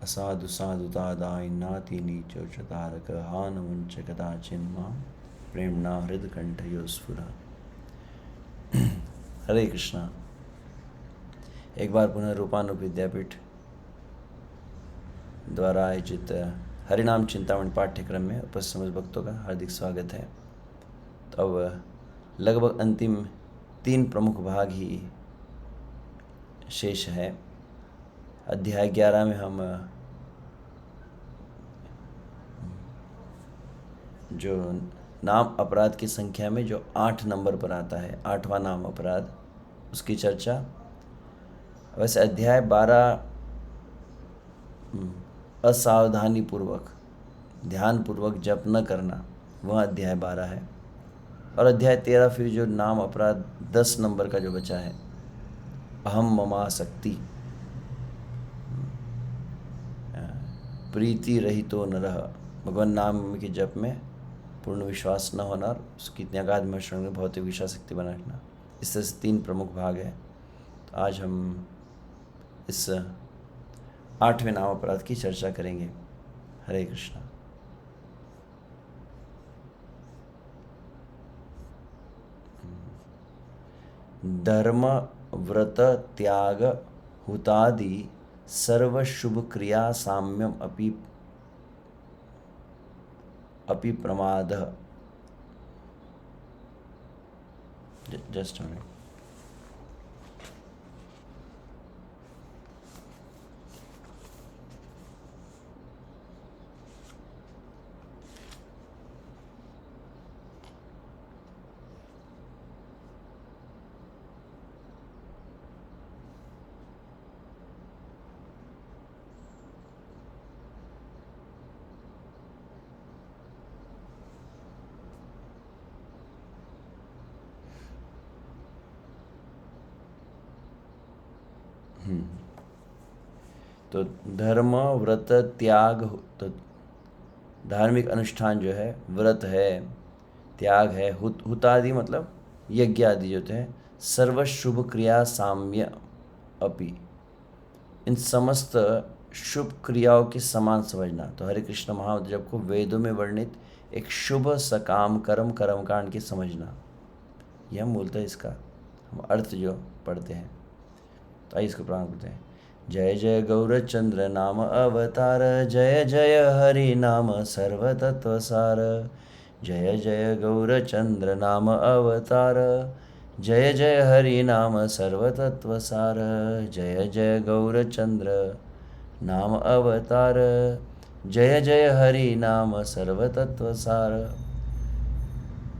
असाधु साधुतादाय नाति नीचोचतारक हान मुंच कदाचिन्मा प्रेमणा हृदकंठयो स्फुरा। हरे कृष्णा। एक बार पुनः रूपानुप विद्यापीठ द्वारा आयोजित हरिनाम चिंतामणि पाठ्यक्रम में उपस्थित समस्त भक्तों का हार्दिक स्वागत है। तो अब लगभग अंतिम 3 प्रमुख भाग ही शेष है। अध्याय 11 में हम जो नाम अपराध की संख्या में जो 8 नंबर पर आता है, 8वां नाम अपराध, उसकी चर्चा। वैसे अध्याय 12 असावधानी पूर्वक ध्यान पूर्वक जप न करना, वह अध्याय 12 है। और अध्याय 13 फिर जो नाम अपराध 10 नंबर का जो बचा है, अहम ममासक्ति, प्रीति रहितो न रह, भगवान नाम के जप में पूर्ण विश्वास न होना और उसकी अगाध में शरण में भौतिक विश्वासक्ति बना रखना। इस तरह से 3 प्रमुख भाग है। तो आज हम इस 8वें नाम अपराध की चर्चा करेंगे। हरे कृष्णा। धर्म व्रत त्याग हुतादि सर्व शुभ क्रिया साम्यम अपि प्रमाद। Just minute. तो धर्म व्रत त्याग, तो धार्मिक अनुष्ठान जो है, व्रत है, त्याग है, हुतादि मतलब यज्ञ आदि जो थे, सर्व शुभ क्रिया साम्य अपि, इन समस्त शुभ क्रियाओं के समान समझना। तो हरे कृष्ण महामंत्र जप को वेदों में वर्णित एक शुभ सकाम कर्मकांड की समझना, यह मूलतः इसका हम अर्थ जो पढ़ते हैं। तो आइए इसको प्रारंभ करते हैं। जय जय गौरचंद्र नाम अवतार, जय जय हरि नाम सर्वतत्वसार। जय जय गौरचंद्र नाम अवतार, जय जय हरि नाम सर्वतत्वसार। जय जय गौरचंद्र नाम अवतार, जय जय हरि नाम सर्वतत्वसार।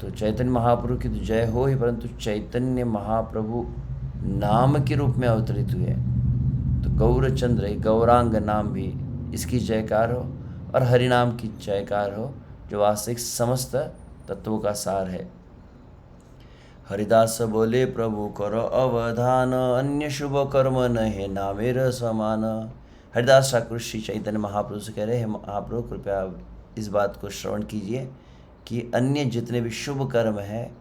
तो चैतन्य महाप्रभु की तो जय हो ही, परंतु चैतन्य महाप्रभु नाम के रूप में अवतरित हुए, तो गौरचंद्र, गौरांग नाम भी इसकी जयकार हो और हरि नाम की जयकार हो, जो वास्तविक समस्त तत्वों का सार है। हरिदास बोले प्रभु करो अवधान, अन्य शुभ कर्म नहीं नामेर समान। हरिदास ठाकुर श्री चैतन्य महाप्रभु से कह रहे हैं, महाप्रभु कृपया इस बात को श्रवण कीजिए कि अन्य जितने भी शुभ कर्म हैं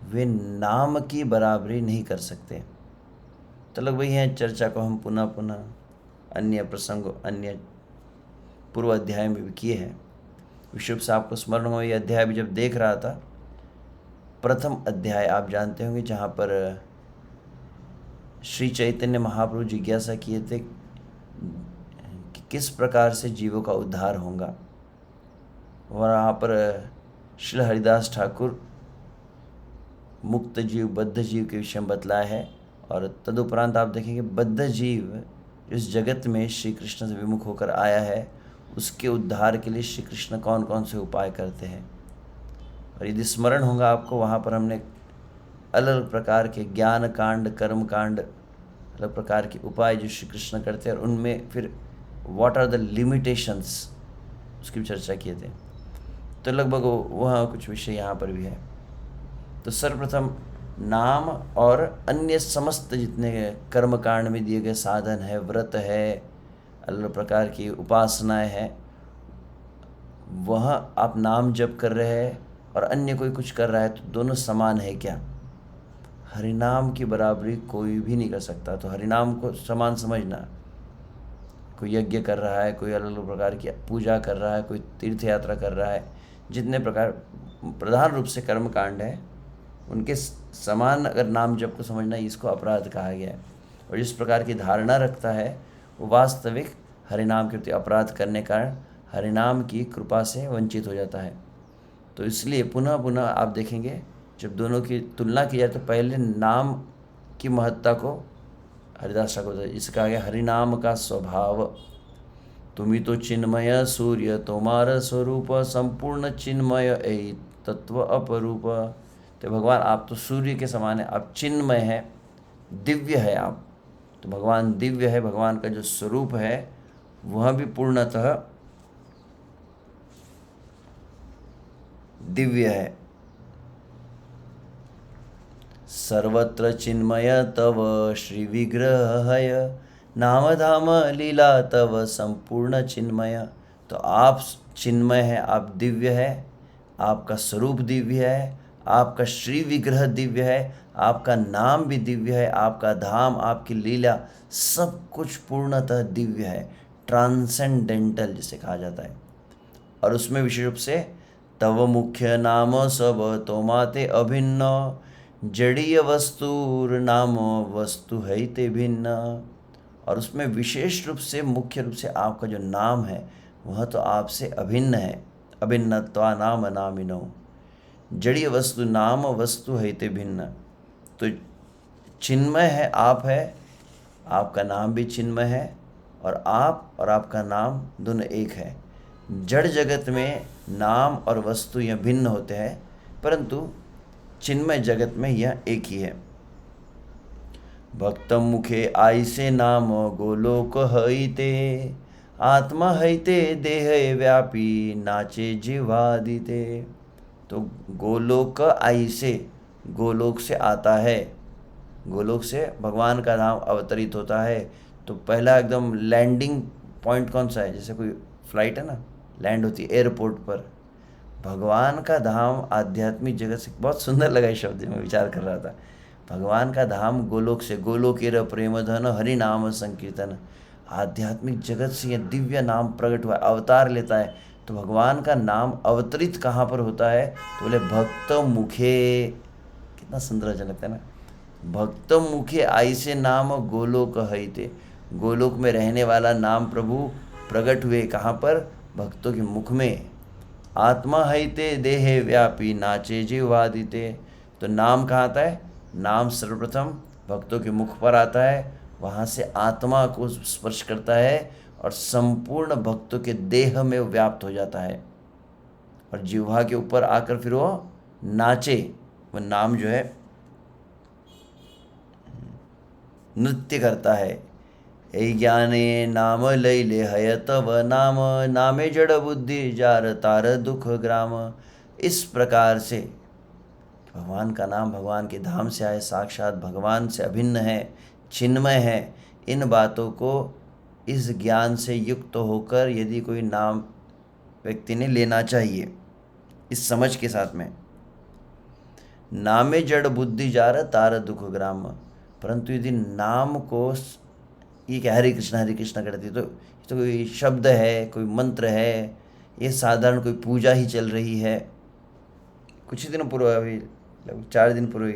वे नाम की बराबरी नहीं कर सकते। तो लगभग यह चर्चा को हम पुनः पुनः अन्य प्रसंग, अन्य पूर्व अध्याय में भी किए हैं। विशुभ से आपको स्मरण हो, यह अध्याय भी जब देख रहा था, प्रथम अध्याय आप जानते होंगे, जहाँ पर श्री चैतन्य महाप्रभु जिज्ञासा किए थे कि किस प्रकार से जीवों का उद्धार होगा। वहाँ पर श्री हरिदास ठाकुर मुक्त जीव, बद्ध जीव के विषय में बतलाया है। और तदुपरांत आप देखेंगे बद्ध जीव इस जगत में श्री कृष्ण से विमुख होकर आया है, उसके उद्धार के लिए श्री कृष्ण कौन कौन से उपाय करते हैं। और यदि स्मरण होगा आपको, वहाँ पर हमने अलग अलग प्रकार के ज्ञान कांड, कर्म कांड, अलग प्रकार के उपाय जो श्री कृष्ण करते हैं, और उनमें फिर व्हाट आर द लिमिटेशंस, उसकी भी चर्चा किए थे। तो लगभग वह कुछ विषय यहाँ पर भी है। तो सर्वप्रथम नाम और अन्य समस्त जितने कर्मकांड में दिए गए साधन है, व्रत है, अलग प्रकार की उपासनाएं हैं, वह आप नाम जप कर रहे हैं और अन्य कोई कुछ कर रहा है, तो दोनों समान है क्या? हरिनाम की बराबरी कोई भी नहीं कर सकता। तो हरिनाम को समान समझना, कोई यज्ञ कर रहा है, कोई अलग अलग प्रकार की पूजा कर रहा है, कोई तीर्थ यात्रा कर रहा है, जितने प्रकार प्रधान रूप से कर्म कांड है उनके समान अगर नाम जप को समझना, इसको अपराध कहा गया है। और जिस प्रकार की धारणा रखता है वो वास्तविक हरिनाम के प्रति अपराध करने का कारण हरिनाम की कृपा से वंचित हो जाता है। तो इसलिए पुनः पुनः आप देखेंगे जब दोनों की तुलना की जाए तो पहले नाम की महत्ता को हरिदास ठाकुर बताते, जिसे कहा गया हरिनाम का स्वभाव। तुमी तो चिन्मय सूर्य तुम्हारा स्वरूप, संपूर्ण चिन्मय ए तत्व अपरूप। तो भगवान आप तो सूर्य के समान है, आप चिन्मय है, दिव्य है आप। तो भगवान दिव्य है, भगवान का जो स्वरूप है वह भी पूर्णतः दिव्य है। सर्वत्र चिन्मय तव श्री विग्रहय, नाम धाम लीला तव संपूर्ण चिन्मय। तो आप चिन्मय है, आप दिव्य है, आपका स्वरूप दिव्य है, आपका श्री विग्रह दिव्य है, आपका नाम भी दिव्य है, आपका धाम, आपकी लीला, सब कुछ पूर्णतः दिव्य है, ट्रांसेंडेंटल जिसे कहा जाता है। और उसमें विशेष रूप से तव मुख्य नाम सब तोमाते अभिन्न, जड़ीय वस्तुर नाम वस्तु है ते भिन्न। और उसमें विशेष रूप से मुख्य रूप से आपका जो नाम है वह तो आपसे अभिन्न है, अभिन्नत्वा नाम नामिनो, जड़ीय वस्तु नाम वस्तु है ते भिन्न। तो चिन्मय है, आप है, आपका नाम भी चिन्मय है, और आप और आपका नाम दोनों एक है। जड़ जगत में नाम और वस्तु यह भिन्न होते हैं, परंतु चिन्मय जगत में यह एक ही है। भक्त मुखे आइसे नाम गोलोक हईते, आत्मा हईते देह व्यापी नाचे जीवादिते। तो गोलोक आइसे, गोलोक से आता है, गोलोक से भगवान का नाम अवतरित होता है। तो पहला एकदम लैंडिंग पॉइंट कौन सा है? जैसे कोई फ्लाइट है ना, लैंड होती है एयरपोर्ट पर, भगवान का धाम आध्यात्मिक जगत से, बहुत सुंदर लगा इस शब्द में विचार कर रहा था। भगवान का धाम गोलोक से, गोलोकेर प्रेम धन हरि नाम संकीर्तन, आध्यात्मिक जगत से यह दिव्य नाम प्रकट हुआ, अवतार लेता है। तो भगवान का नाम अवतरित कहाँ पर होता है? तो बोले भक्त मुखे, कितना सुंदर वचन लगता है ना, भक्त मुखे आइसे नाम गोलोक हईते। गोलोक में रहने वाला नाम प्रभु प्रकट हुए कहाँ पर? भक्तों के मुख में। आत्मा हईते देहे व्यापी नाचे जीवादिते। तो नाम कहाँ आता है? नाम सर्वप्रथम भक्तों के मुख पर आता है, वहाँ से आत्मा को स्पर्श करता है और संपूर्ण भक्तों के देह में व्याप्त हो जाता है, और जिह्वा के ऊपर आकर फिर वो नाचे। वो नाम जो है नृत्य करता है। ए ज्ञाने नाम लैले हय तव नाम, नामे जड़ बुद्धि जार तार दुख ग्राम। इस प्रकार से भगवान का नाम भगवान के धाम से आए, साक्षात भगवान से अभिन्न है, चिन्मय है। इन बातों को इस ज्ञान से युक्त होकर यदि कोई नाम व्यक्ति ने लेना चाहिए, इस समझ के साथ में, नामे जड़ बुद्धि जार तार दुख ग्राम। परंतु यदि नाम को, ये क्या हरे कृष्णा करती, तो ये तो कोई शब्द है, कोई मंत्र है, ये साधारण कोई पूजा ही चल रही है। कुछ ही दिनों पूर्व, अभी लगभग 4 दिन पूर्व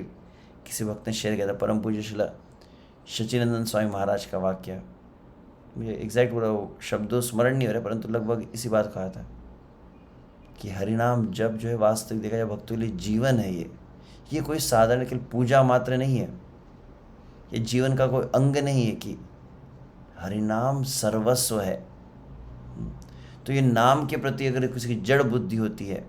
किसी भक्त ने शेयर किया था परम पूज्य श्री सच्चिदानंद स्वामी महाराज का वाक्य। मुझे एग्जैक्ट पूरा वो शब्दों स्मरण नहीं हो रहा, परंतु लगभग इसी बात कहा था कि हरिनाम जब जो है वास्तविक देखा जाए भक्तों के लिए जीवन है। ये कोई साधारण केवल पूजा मात्र नहीं है, ये जीवन का कोई अंग नहीं है कि हरिनाम सर्वस्व है। तो ये नाम के प्रति अगर किसी की जड़ बुद्धि होती है,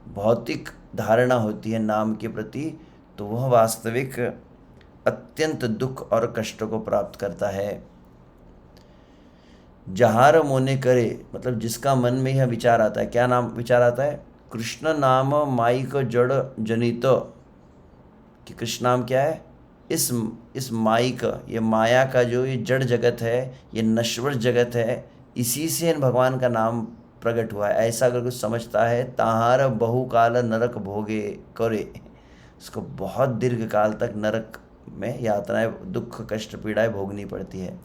भौतिक धारणा होती है नाम के प्रति, तो वह वास्तविक अत्यंत दुख और कष्टों को प्राप्त करता है। जहार मोने करे, मतलब जिसका मन में यह विचार आता है, क्या नाम विचार आता है? कृष्ण नाम माइक जड़ जनित, कि कृष्ण नाम क्या है? इस माइक, ये माया का जो ये जड़ जगत है, ये नश्वर जगत है, इसी से भगवान का नाम प्रकट हुआ है। ऐसा अगर कुछ समझता है, ताहार बहुकाल नरक भोगे करे, उसको बहुत दीर्घ काल तक नरक में यातनाएं, दुख, कष्ट, पीड़ाएं भोगनी पड़ती है।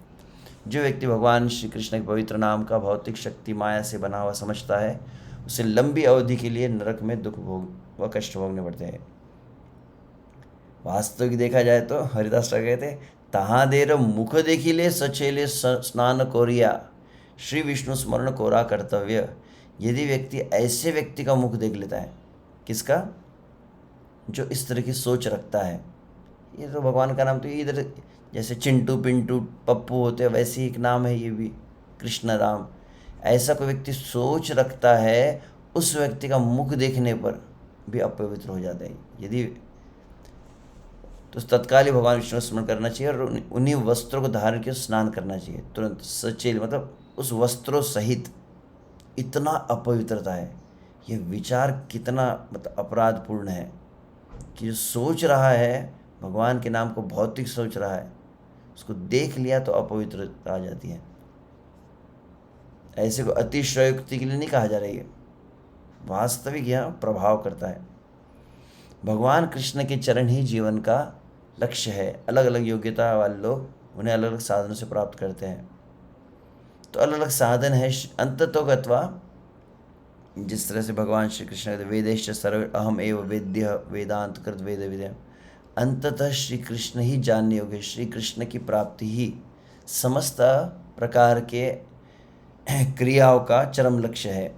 जो व्यक्ति भगवान श्री कृष्ण के पवित्र नाम का भौतिक शक्ति माया से बना हुआ समझता है, उसे लंबी अवधि के लिए नरक में दुख भोग व कष्ट भोगने पड़ते हैं। वास्तविक देखा जाए तो हरिदास ठाकुर कहते, तहाँ देर मुख देखिले सचेले स्नान कोरिया, श्री विष्णु स्मरण कोरा कर्तव्य। यदि व्यक्ति ऐसे व्यक्ति का मुख देख लेता है, किसका? जो इस तरह की सोच रखता है। ये तो भगवान का नाम तो इधर जैसे चिंटू पिंटू पप्पू होते हैं, वैसे ही एक नाम है ये भी, कृष्ण राम। ऐसा कोई व्यक्ति सोच रखता है, उस व्यक्ति का मुख देखने पर भी अपवित्र हो जाता है। यदि तो तत्काल ही भगवान विष्णु स्मरण करना चाहिए और उन्हीं वस्त्रों को धारण कर स्नान करना चाहिए तुरंत, सचेल मतलब उस वस्त्रों सहित। इतना अपवित्रता है, ये विचार कितना मतलब अपराधपूर्ण है कि जो सोच रहा है भगवान के नाम को भौतिक सोच रहा है, उसको देख लिया तो अपवित्रता आ जाती है। ऐसे को अतिशयोक्ति के लिए नहीं कहा जा रहा है, वास्तविक यह प्रभाव करता है। भगवान कृष्ण के चरण ही जीवन का लक्ष्य है। अलग अलग योग्यता वाले लोग उन्हें अलग अलग साधनों से प्राप्त करते हैं। तो अलग अलग साधन है। अंततोगत्वा जिस तरह से भगवान श्री कृष्ण कहते वेदेश्च सर्व अहम एव वेद्य वेदांत कृत वेद विद्या, अंततः श्री कृष्ण ही जानने योग्य, श्री कृष्ण की प्राप्ति ही समस्त प्रकार के क्रियाओं का चरम लक्ष्य है।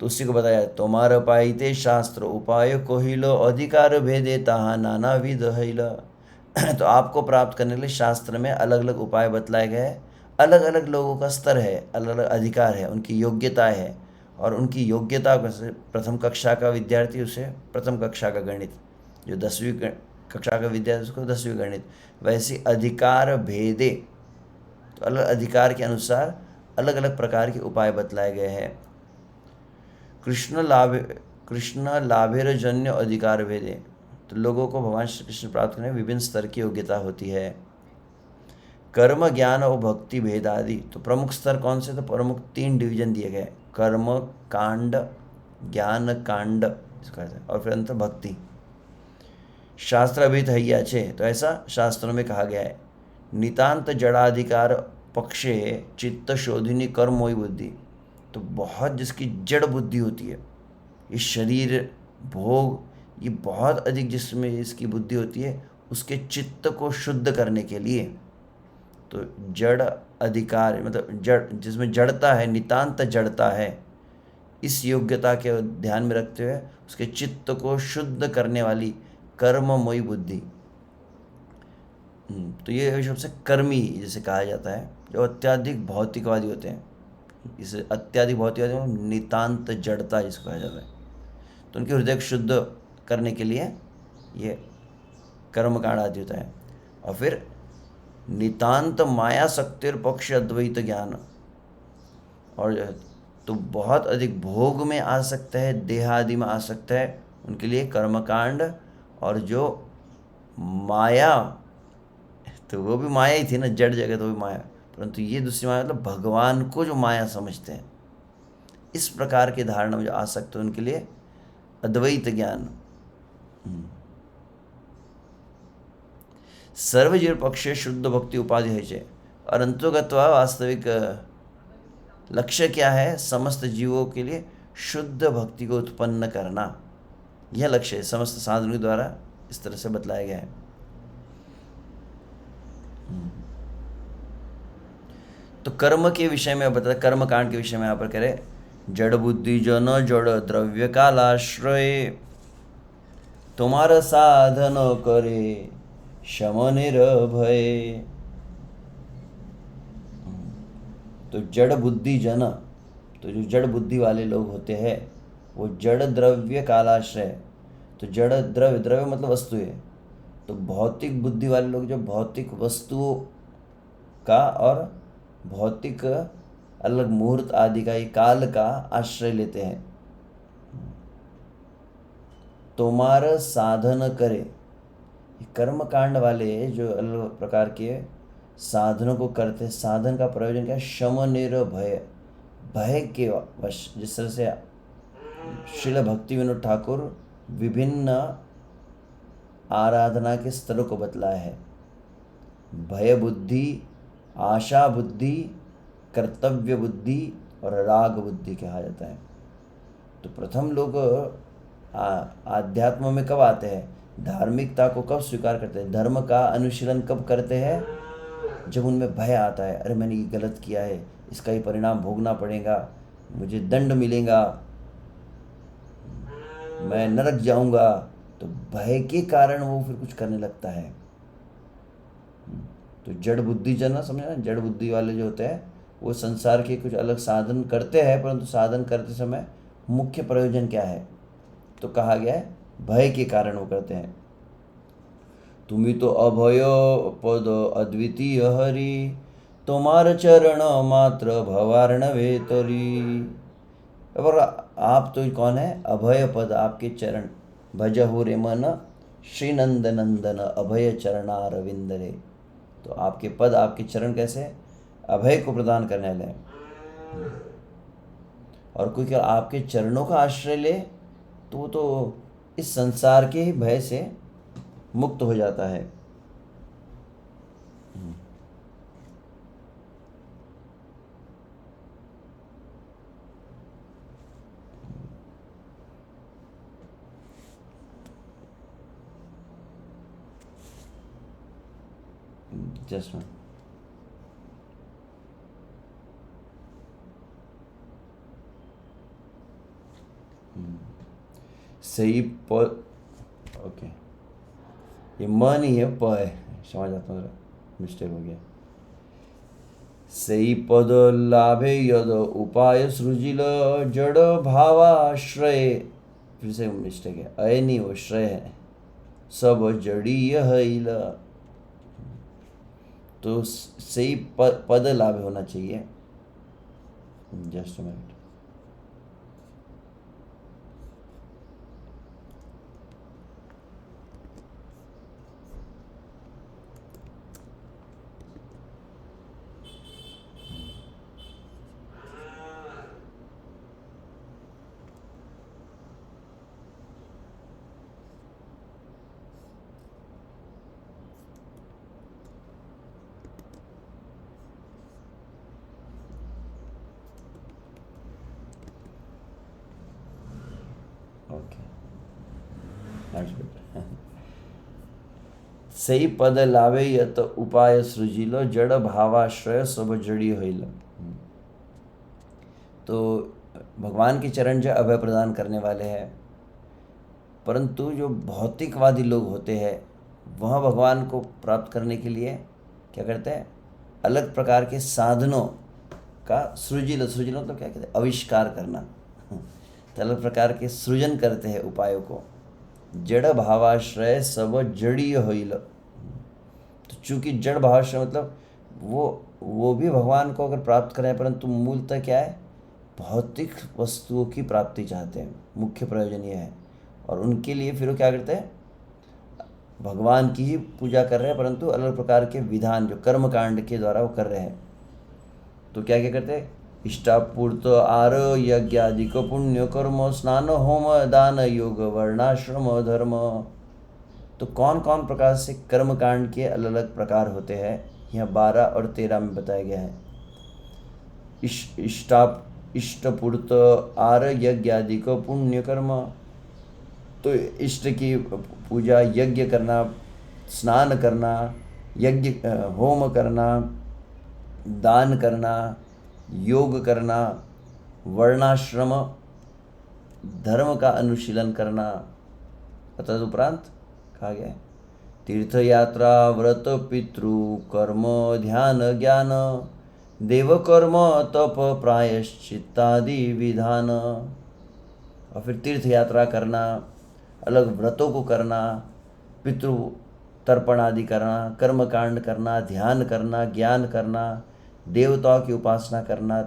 तो उसी को बताया, तुम्हार पाइते शास्त्र उपाय कोहिलो अधिकार भेदे ताहा नाना विध हैला। तो आपको प्राप्त करने के लिए शास्त्र में अलग अलग उपाय बतलाए गए हैं। अलग अलग लोगों का स्तर है, अलग अलग अधिकार है, उनकी योग्यता है, और उनकी योग्यता को प्रथम कक्षा का विद्यार्थी उसे प्रथम कक्षा का गणित, जो 10वीं कक्षा का विद्यार्थी उसको 10वीं गणित, वैसे अधिकार भेदे। तो अलग अधिकार के अनुसार अलग अलग प्रकार के उपाय बतलाए गए हैं। कृष्ण लाभेरजन्य अधिकार भेदे, तो लोगों को भगवान श्री कृष्ण प्राप्त करने में विभिन्न स्तर की योग्यता होती है। कर्म ज्ञान और भक्ति भेद आदि, तो प्रमुख स्तर कौन से? तो प्रमुख 3 डिवीजन दिए गए, कर्म कांड, ज्ञान कांड, और फिर अंत भक्ति। शास्त्र अभित हैयाचे, तो ऐसा शास्त्रों में कहा गया है। नितांत जड़ाधिकार पक्षे चित्त शोधिनी कर्मोई बुद्धि, तो बहुत जिसकी जड़ बुद्धि होती है, ये शरीर भोग, ये बहुत अधिक जिसमें इसकी बुद्धि होती है, उसके चित्त को शुद्ध करने के लिए, तो जड़ अधिकार मतलब जड़ जिसमें जड़ता है, नितांत जड़ता है, इस योग्यता के ध्यान में रखते हुए उसके चित्त को शुद्ध करने वाली कर्ममयी बुद्धि। तो ये सबसे कर्मी जिसे कहा जाता है, जो अत्याधिक भौतिकवादी होते हैं, इसे अत्याधिक भौतिकवादी नितांत जड़ता जिसको कहा जाता है, तो उनके हृदय को शुद्ध करने के लिए ये कर्मकांड आदि होता है। और फिर नितांत माया शक्तिर पक्ष अद्वैत ज्ञान, और तो बहुत अधिक भोग में आ सकता है, देह आदि में आ सकता है, उनके लिए कर्मकांड। और जो माया, तो वो भी माया ही थी ना, जड़ जगत वो भी माया, परंतु ये दूसरी माया मतलब भगवान को जो माया समझते हैं, इस प्रकार की धारणा में जो आ सकते हैं, उनके लिए अद्वैत ज्ञान। सर्वजीव पक्षे शुद्ध भक्ति उपाधि है, और अंतोगत्वा वास्तविक लक्ष्य क्या है? समस्त जीवों के लिए शुद्ध भक्ति को उत्पन्न करना, यह लक्ष्य है। समस्त साधनों के द्वारा इस तरह से बतलाया गया है। तो कर्म के विषय में बता, कर्म कांड के विषय में यहाँ पर कह रहे, जड़ बुद्धि जन जड़ द्रव्य कालाश्रय, तुम्हारा साधन करे शम निर्भय। तो जड़ बुद्धि जन, तो जो जड़ बुद्धि वाले लोग होते हैं वो जड़ द्रव्य कालाश्रय, तो जड़ द्रव्य, द्रव्य मतलब वस्तु है, तो भौतिक बुद्धि वाले लोग जो भौतिक वस्तुओं का और भौतिक अलग मुहूर्त आदि का, ये काल का आश्रय लेते हैं। तुम्हारा साधन करे, कर्म कांड वाले जो अलग प्रकार के साधनों को करते हैं, साधन का प्रयोजन क्या है? शम निर्भय, भय के वश। जिस तरह से श्रील भक्ति विनोद ठाकुर विभिन्न आराधना के स्तरों को बतलाया है, भय बुद्धि आशा बुद्धि, कर्तव्य बुद्धि और राग बुद्धि कहा जाता है। तो प्रथम लोग आध्यात्म में कब आते हैं, धार्मिकता को कब स्वीकार करते हैं, धर्म का अनुशीलन कब करते हैं, जब उनमें भय आता है, अरे मैंने ये गलत किया है, इसका ही परिणाम भोगना पड़ेगा, मुझे दंड मिलेगा, मैं नरक जाऊंगा। तो भय के कारण वो फिर कुछ करने लगता है। तो जड़ बुद्धि जन ना, समझे ना, जड़ बुद्धि वाले जो होते हैं वो संसार के कुछ अलग साधन करते हैं, परंतु साधन करते समय मुख्य प्रयोजन क्या है, तो कहा गया है भय के कारण वो करते हैं। तुम्ही तो अभय पद अद्वितीय हरि, तुम्हार चरण मात्र भवार्णवे तरी। और आप तो कौन है, अभय पद, आपके चरण, भज हो रे मन श्री नंद नंदन अभय चरणारविंद रे। तो आपके पद, आपके चरण कैसे, अभय को प्रदान करने वाले हैं। और कोई क्या आपके चरणों का आश्रय ले तो वो तो इस संसार के ही भय से मुक्त हो जाता है। जस्ट सही प, ओके, ये म नहीं है, प है, समझ आता हूँ, मिस्टेक हो गया। सही पद लाभे यद उपाय सृजिल, जड़ भावाश्रय, फिर से मिस्टेक है, अय नहीं, वो श्रय है, सब जड़ीय हईल। तो सही पद लाभ होना चाहिए। Just minute. Okay, that's good. सही पद लावे यत उपाय सृजिल, जड़ भावाश्रय सब जड़ी होइल। तो भगवान के चरण जो अभय प्रदान करने वाले हैं, परंतु जो भौतिकवादी लोग होते हैं वह भगवान को प्राप्त करने के लिए क्या करते हैं, अलग प्रकार के साधनों का सृजिल, सृजिल मतलब क्या कहते हैं, आविष्कार करना। तो अलग प्रकार के सृजन करते हैं उपायों को। जड़ भावाश्रय सब जड़ीय होइल। तो चूंकि जड़ भावाश्रय मतलब वो भी भगवान को अगर प्राप्त करें, परंतु मूलतः क्या है, भौतिक वस्तुओं की प्राप्ति चाहते हैं, मुख्य प्रयोजन ये है। और उनके लिए फिर वो क्या करते हैं, भगवान की ही पूजा कर रहे हैं, परंतु अलग प्रकार के विधान जो कर्म कांड के द्वारा वो कर रहे हैं। तो क्या क्या करते हैं, इष्टापूर्त आर यज्ञ आदि को पुण्य कर्म, स्नान होम दान योग वर्णाश्रम धर्म। तो कौन कौन प्रकार से कर्म कांड के अलग अलग प्रकार होते हैं, यहाँ 12 और 13 में बताया गया है। इष्टपूर्त आर यज्ञ आदि को पुण्य कर्म, तो इष्ट की पूजा, यज्ञ करना, स्नान करना, यज्ञ होम करना, दान करना, योग करना, वर्णाश्रम धर्म का अनुशीलन करना। तदुपरांत कहा गया है तीर्थ यात्रा व्रत पितृ कर्म ध्यान ज्ञान, देव कर्म तप प्रायश्चित्तादि विधान। और फिर तीर्थ यात्रा करना, अलग व्रतों को करना, पितृ तर्पण आदि करना, कर्म कांड करना, ध्यान करना, ज्ञान करना, देवताओं की उपासना करना,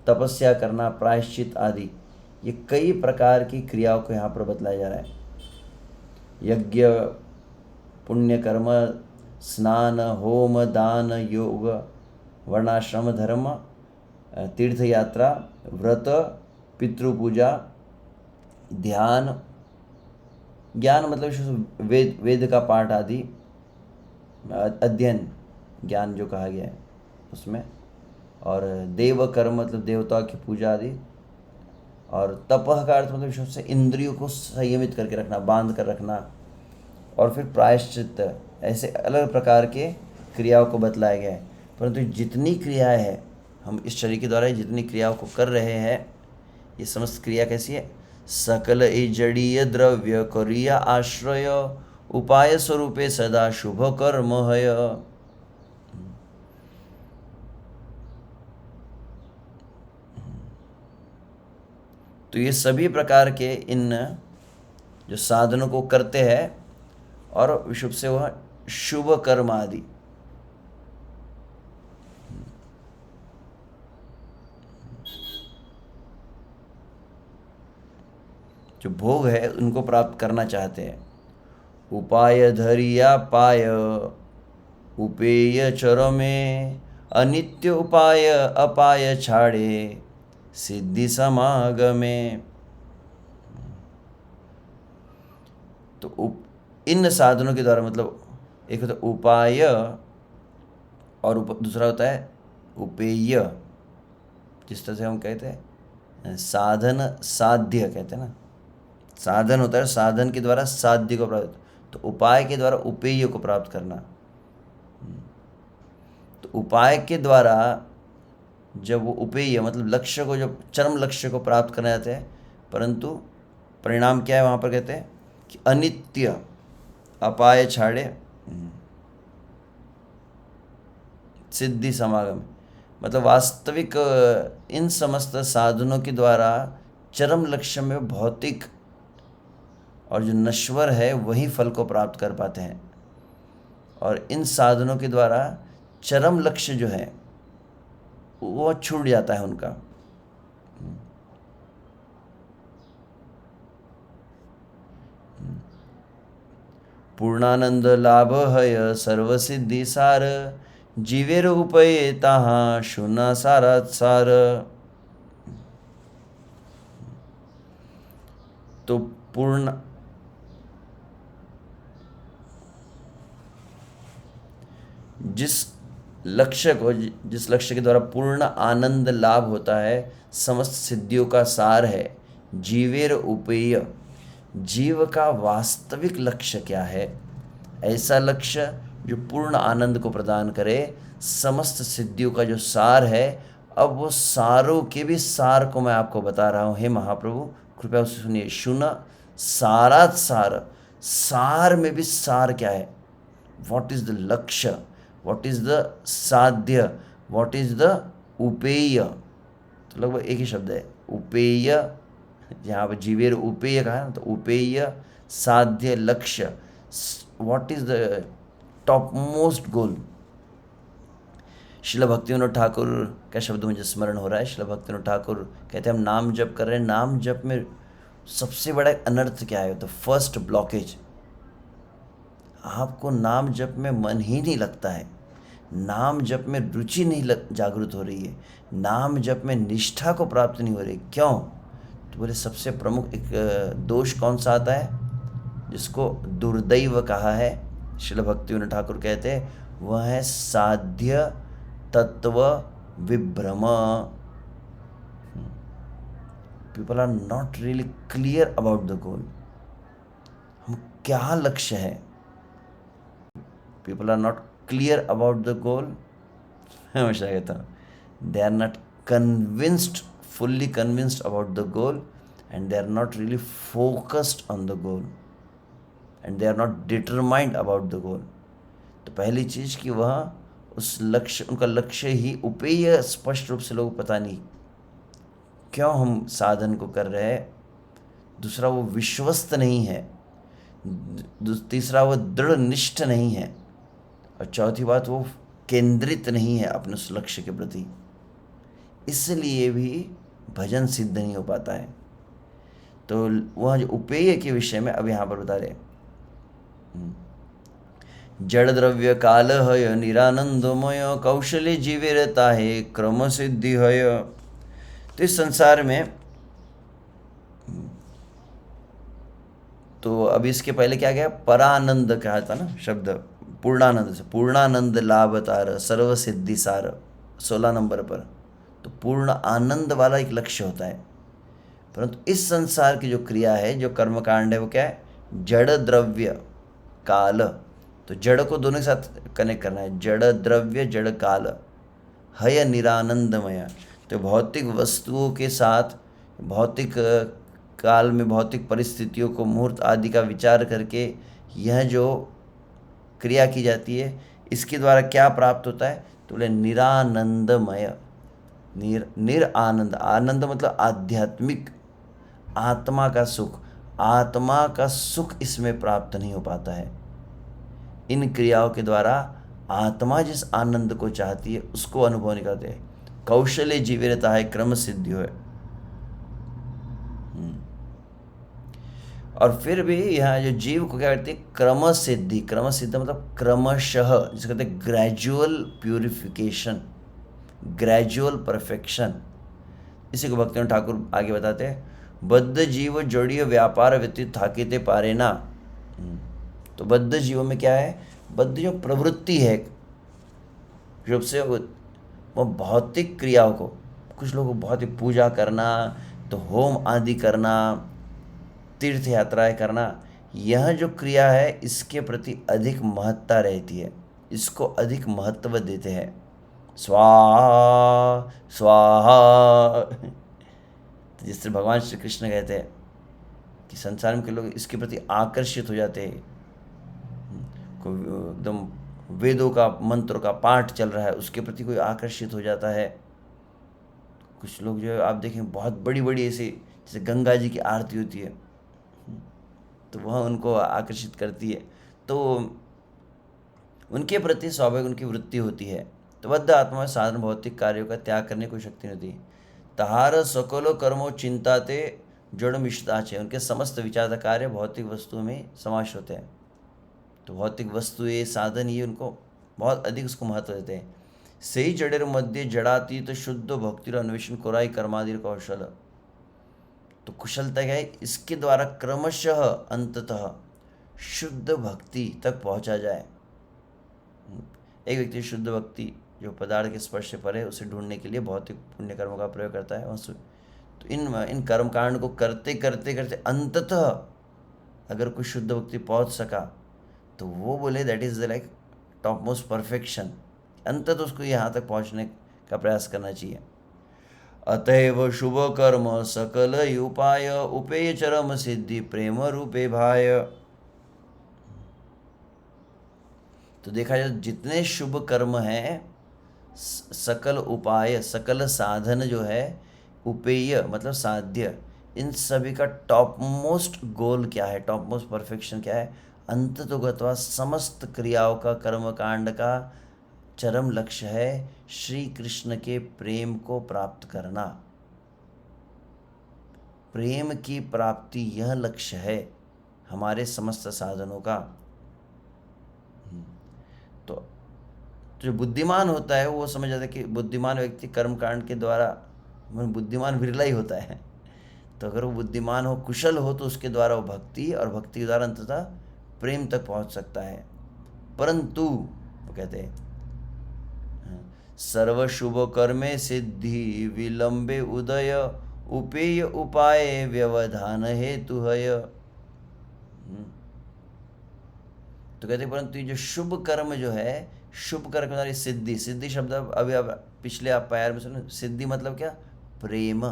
तपस्या करना, प्रायश्चित आदि, ये कई प्रकार की क्रियाओं को यहाँ पर बतलाया जा रहा है। यज्ञ, पुण्य कर्म, स्नान, होम, दान, योग, वर्णाश्रम धर्म, तीर्थ यात्रा, व्रत, पितृपूजा, ध्यान, ज्ञान मतलब वेद का पाठ आदि, अध्ययन, ज्ञान जो कहा गया है, उसमें। और देव कर्म मतलब देवता की पूजा आदि। और तपह का अर्थ मतलब विशुद्ध से इंद्रियों को संयमित करके रखना, बांध कर रखना। और फिर प्रायश्चित, ऐसे अलग प्रकार के क्रियाओं को बतलाया गया है। परंतु जितनी क्रियाएं हैं, हम इस शरीर के द्वारा जितनी क्रियाओं को कर रहे हैं, ये समस्त क्रिया कैसी है? सकल जड़ीय द्रव्य क्रिया आश्रय उपाय स्वरूपे सदा शुभ कर्म है। तो ये सभी प्रकार के इन जो साधनों को करते हैं और विशुभ से वह शुभ कर्म आदि। जो भोग है उनको प्राप्त करना चाहते हैं। उपाय धरिया पाय उपेय चरमे अनित्य उपाय अपाय छाड़े सिद्धि समागमे। तो इन साधनों के द्वारा मतलब एक होता है उपाय और दूसरा होता है उपेय। जिस तरह से हम कहते हैं साधन साध्य कहते हैं ना, साधन होता है साधन के द्वारा साध्य को प्राप्त, तो उपाय के द्वारा उपेय को प्राप्त करना। तो उपाय के द्वारा जब वो उपेय मतलब लक्ष्य को, जब चरम लक्ष्य को प्राप्त करना चाहते हैं, परंतु परिणाम क्या है वहाँ पर कहते हैं कि अनित्य अपाय छाड़े सिद्धि समागम। मतलब वास्तविक इन समस्त साधनों के द्वारा चरम लक्ष्य में भौतिक और जो नश्वर है वही फल को प्राप्त कर पाते हैं। और इन साधनों के द्वारा चरम लक्ष्य जो है वो छूट जाता है उनका। पूर्णानंद लाभ है सर्व सिद्धि सार जीवेर उपये ताहा शून्य सारा सार। तो पूर्ण जिस लक्ष्य के द्वारा पूर्ण आनंद लाभ होता है, समस्त सिद्धियों का सार है। जीवेर उपेय, जीव का वास्तविक लक्ष्य क्या है? ऐसा लक्ष्य जो पूर्ण आनंद को प्रदान करे, समस्त सिद्धियों का जो सार है। अब वो सारों के भी सार को मैं आपको बता रहा हूँ। हे महाप्रभु कृपया उसे सुनिए। शुना सारात सार, सार में भी सार क्या है? व्हाट इज द लक्ष्य, व्हाट इज द साध्य, व्हाट इज द उपेय। तो लगभग एक ही शब्द है उपेय। यहाँ पर जीवेर उपेय कहा है ना, तो उपेय साध्य लक्ष्य, what is the top most goal. Srila Bhaktivinoda Thakur का शब्द मुझे स्मरण हो रहा है। शिला भक्तिविनोद ठाकुर कहते हैं हम नाम जप कर रहे हैं, नाम जप में सबसे बड़ा अनर्थ क्या है? तो फर्स्ट ब्लॉकेज, आपको नाम जप में मन ही नहीं लगता है, नाम जप में रुचि नहीं जागृत हो रही है, नाम जप में निष्ठा को प्राप्त नहीं हो रही। क्यों? तो बोले सबसे प्रमुख एक दोष कौन सा आता है जिसको दुर्दैव कहा है? श्रील भक्तिविनोद ठाकुर कहते हैं वह है साध्य तत्व विभ्रम। People are not really clear about the goal. हम क्या लक्ष्य है? People are not clear about the goal. मैं हमेशा कहता हूँ they are not convinced, fully convinced about the goal, and they are not really focused on the goal, and they are not determined about the goal. तो पहली चीज़ कि वह उस लक्ष्य, उनका लक्ष्य ही उपेय स्पष्ट रूप से लोगों को पता नहीं क्यों हम साधन को कर रहे हैं। दूसरा वो विश्वस्त नहीं है, तीसरा वो दृढ़ निष्ठ नहीं है, और चौथी बात वो केंद्रित नहीं है अपने उस लक्ष्य के प्रति। इसलिए भी भजन सिद्ध नहीं हो पाता है। तो वह जो उपेय के विषय में अब यहाँ पर बता रहे, जड़ द्रव्य काल है निरानंदमय कौशल्य जीवे रहता है क्रम सिद्धि है। तो इस संसार में, तो अब इसके पहले क्या गया? परानंद कहा था ना शब्द, पूर्णानंद से। पूर्णानंद लाभ तार सर्व सिद्धि सार। 16 नंबर पर। तो पूर्ण आनंद वाला एक लक्ष्य होता है। परंतु इस संसार की जो क्रिया है, जो कर्मकांड है, वो क्या है? जड़ द्रव्य काल। तो जड़ को दोनों के साथ कनेक्ट करना है, जड़ द्रव्य जड़ काल, हय निरानंदमय। तो भौतिक वस्तुओं के साथ भौतिक काल में भौतिक परिस्थितियों को, मुहूर्त आदि का विचार करके यह जो क्रिया की जाती है, इसके द्वारा क्या प्राप्त होता है? तो बोले निरानंदमय। निर आनंद, आनंद मतलब आध्यात्मिक, आत्मा का सुख। आत्मा का सुख इसमें प्राप्त नहीं हो पाता है। इन क्रियाओं के द्वारा आत्मा जिस आनंद को चाहती है उसको अनुभव नहीं करते। कौशल्य जीविरता है, क्रम सिद्धि है। और फिर भी यहाँ जो जीव को क्या करती है? क्रम सिद्धि। क्रम सिद्ध मतलब क्रमशः, जिसे कहते हैं ग्रेजुअल प्यूरिफिकेशन, ग्रेजुअल परफेक्शन। इसी को भक्तिनाथ ठाकुर आगे बताते हैं, बद्ध जीव जोड़ियो व्यापार व्यतीत थाकिते पारे ना। तो बद्ध जीवों में क्या है? बद्ध जो प्रवृत्ति है जब से वो भौतिक क्रियाओं को, कुछ लोगों को बहुत ही पूजा करना, तो होम आदि करना, तीर्थ यात्राएं करना, यह जो क्रिया है इसके प्रति अधिक महत्ता रहती है, इसको अधिक महत्व देते हैं। स्वाहा स्वाहा। तो जिस तरह भगवान श्री कृष्ण कहते हैं कि संसार में के लोग इसके प्रति आकर्षित हो जाते हैं। कोई एकदम वेदों का मंत्र का पाठ चल रहा है, उसके प्रति कोई आकर्षित हो जाता है। कुछ लोग जो है आप देखें बहुत बड़ी बड़ी ऐसी, जैसे गंगा जी की आरती होती है, तो वह उनको आकर्षित करती है। तो उनके प्रति स्वाभाविक उनकी वृत्ति होती है। तो बद्ध आत्मा में साधारण भौतिक कार्यों का त्याग करने की कोई शक्ति नहीं होती। तहार सकलो कर्मो चिंताते जड़ मिश्ताचे। उनके समस्त विचार कार्य भौतिक वस्तुओं में समावेश होते हैं। तो भौतिक वस्तु ये साधन, ये उनको बहुत अधिक उसको महत्व देते हैं। सही जड़ेर मध्य जड़ातीत शुद्ध भक्ति अन्वेषण कोराई कर्मादि कौशल। तो कुशलता क्या है? इसके द्वारा क्रमशः अंततः शुद्ध भक्ति तक पहुंचा जाए। एक व्यक्ति शुद्ध भक्ति जो पदार्थ के स्पर्श से परे, उसे ढूंढने के लिए भौतिक पुण्य कर्मों का प्रयोग करता है। तो इन कर्मकांड को करते करते करते अंततः अगर कोई शुद्ध भक्ति पहुंच सका, तो वो बोले that is the like top most perfection. अंततः उसको यहाँ तक पहुँचने का प्रयास करना चाहिए। अतएव शुभ कर्म सकल उपाय उपेय चरम सिद्धि प्रेम रूपे भाय। तो देखा जाए जितने शुभ कर्म हैं, सकल उपाय, सकल साधन जो है, उपेय मतलब साध्य, इन सभी का टॉप मोस्ट गोल क्या है? टॉप मोस्ट परफेक्शन क्या है? अंततोगत्वा समस्त क्रियाओं का, कर्मकांड का चरम लक्ष्य है श्री कृष्ण के प्रेम को प्राप्त करना। प्रेम की प्राप्ति यह लक्ष्य है हमारे समस्त साधनों का। तो जो बुद्धिमान होता है वो समझ जाता है कि बुद्धिमान व्यक्ति कर्मकांड के द्वारा, बुद्धिमान विरला ही होता है। तो अगर वो बुद्धिमान हो, कुशल हो, तो उसके द्वारा वो भक्ति, और भक्ति के द्वारा अंततः प्रेम तक पहुंच सकता है। परंतु वो कहते हैं सर्व शुभ कर्मे सिद्धि विलंबे उदय उपेय उपाय व्यवधान हेतु है। तो कहते हैं परंतु ये जो शुभ कर्म जो है, शुभ कर्म द्वारा सिद्धि, सिद्धि शब्द अभी अब पिछले आप पैर में सुने, सिद्धि मतलब क्या? प्रेम।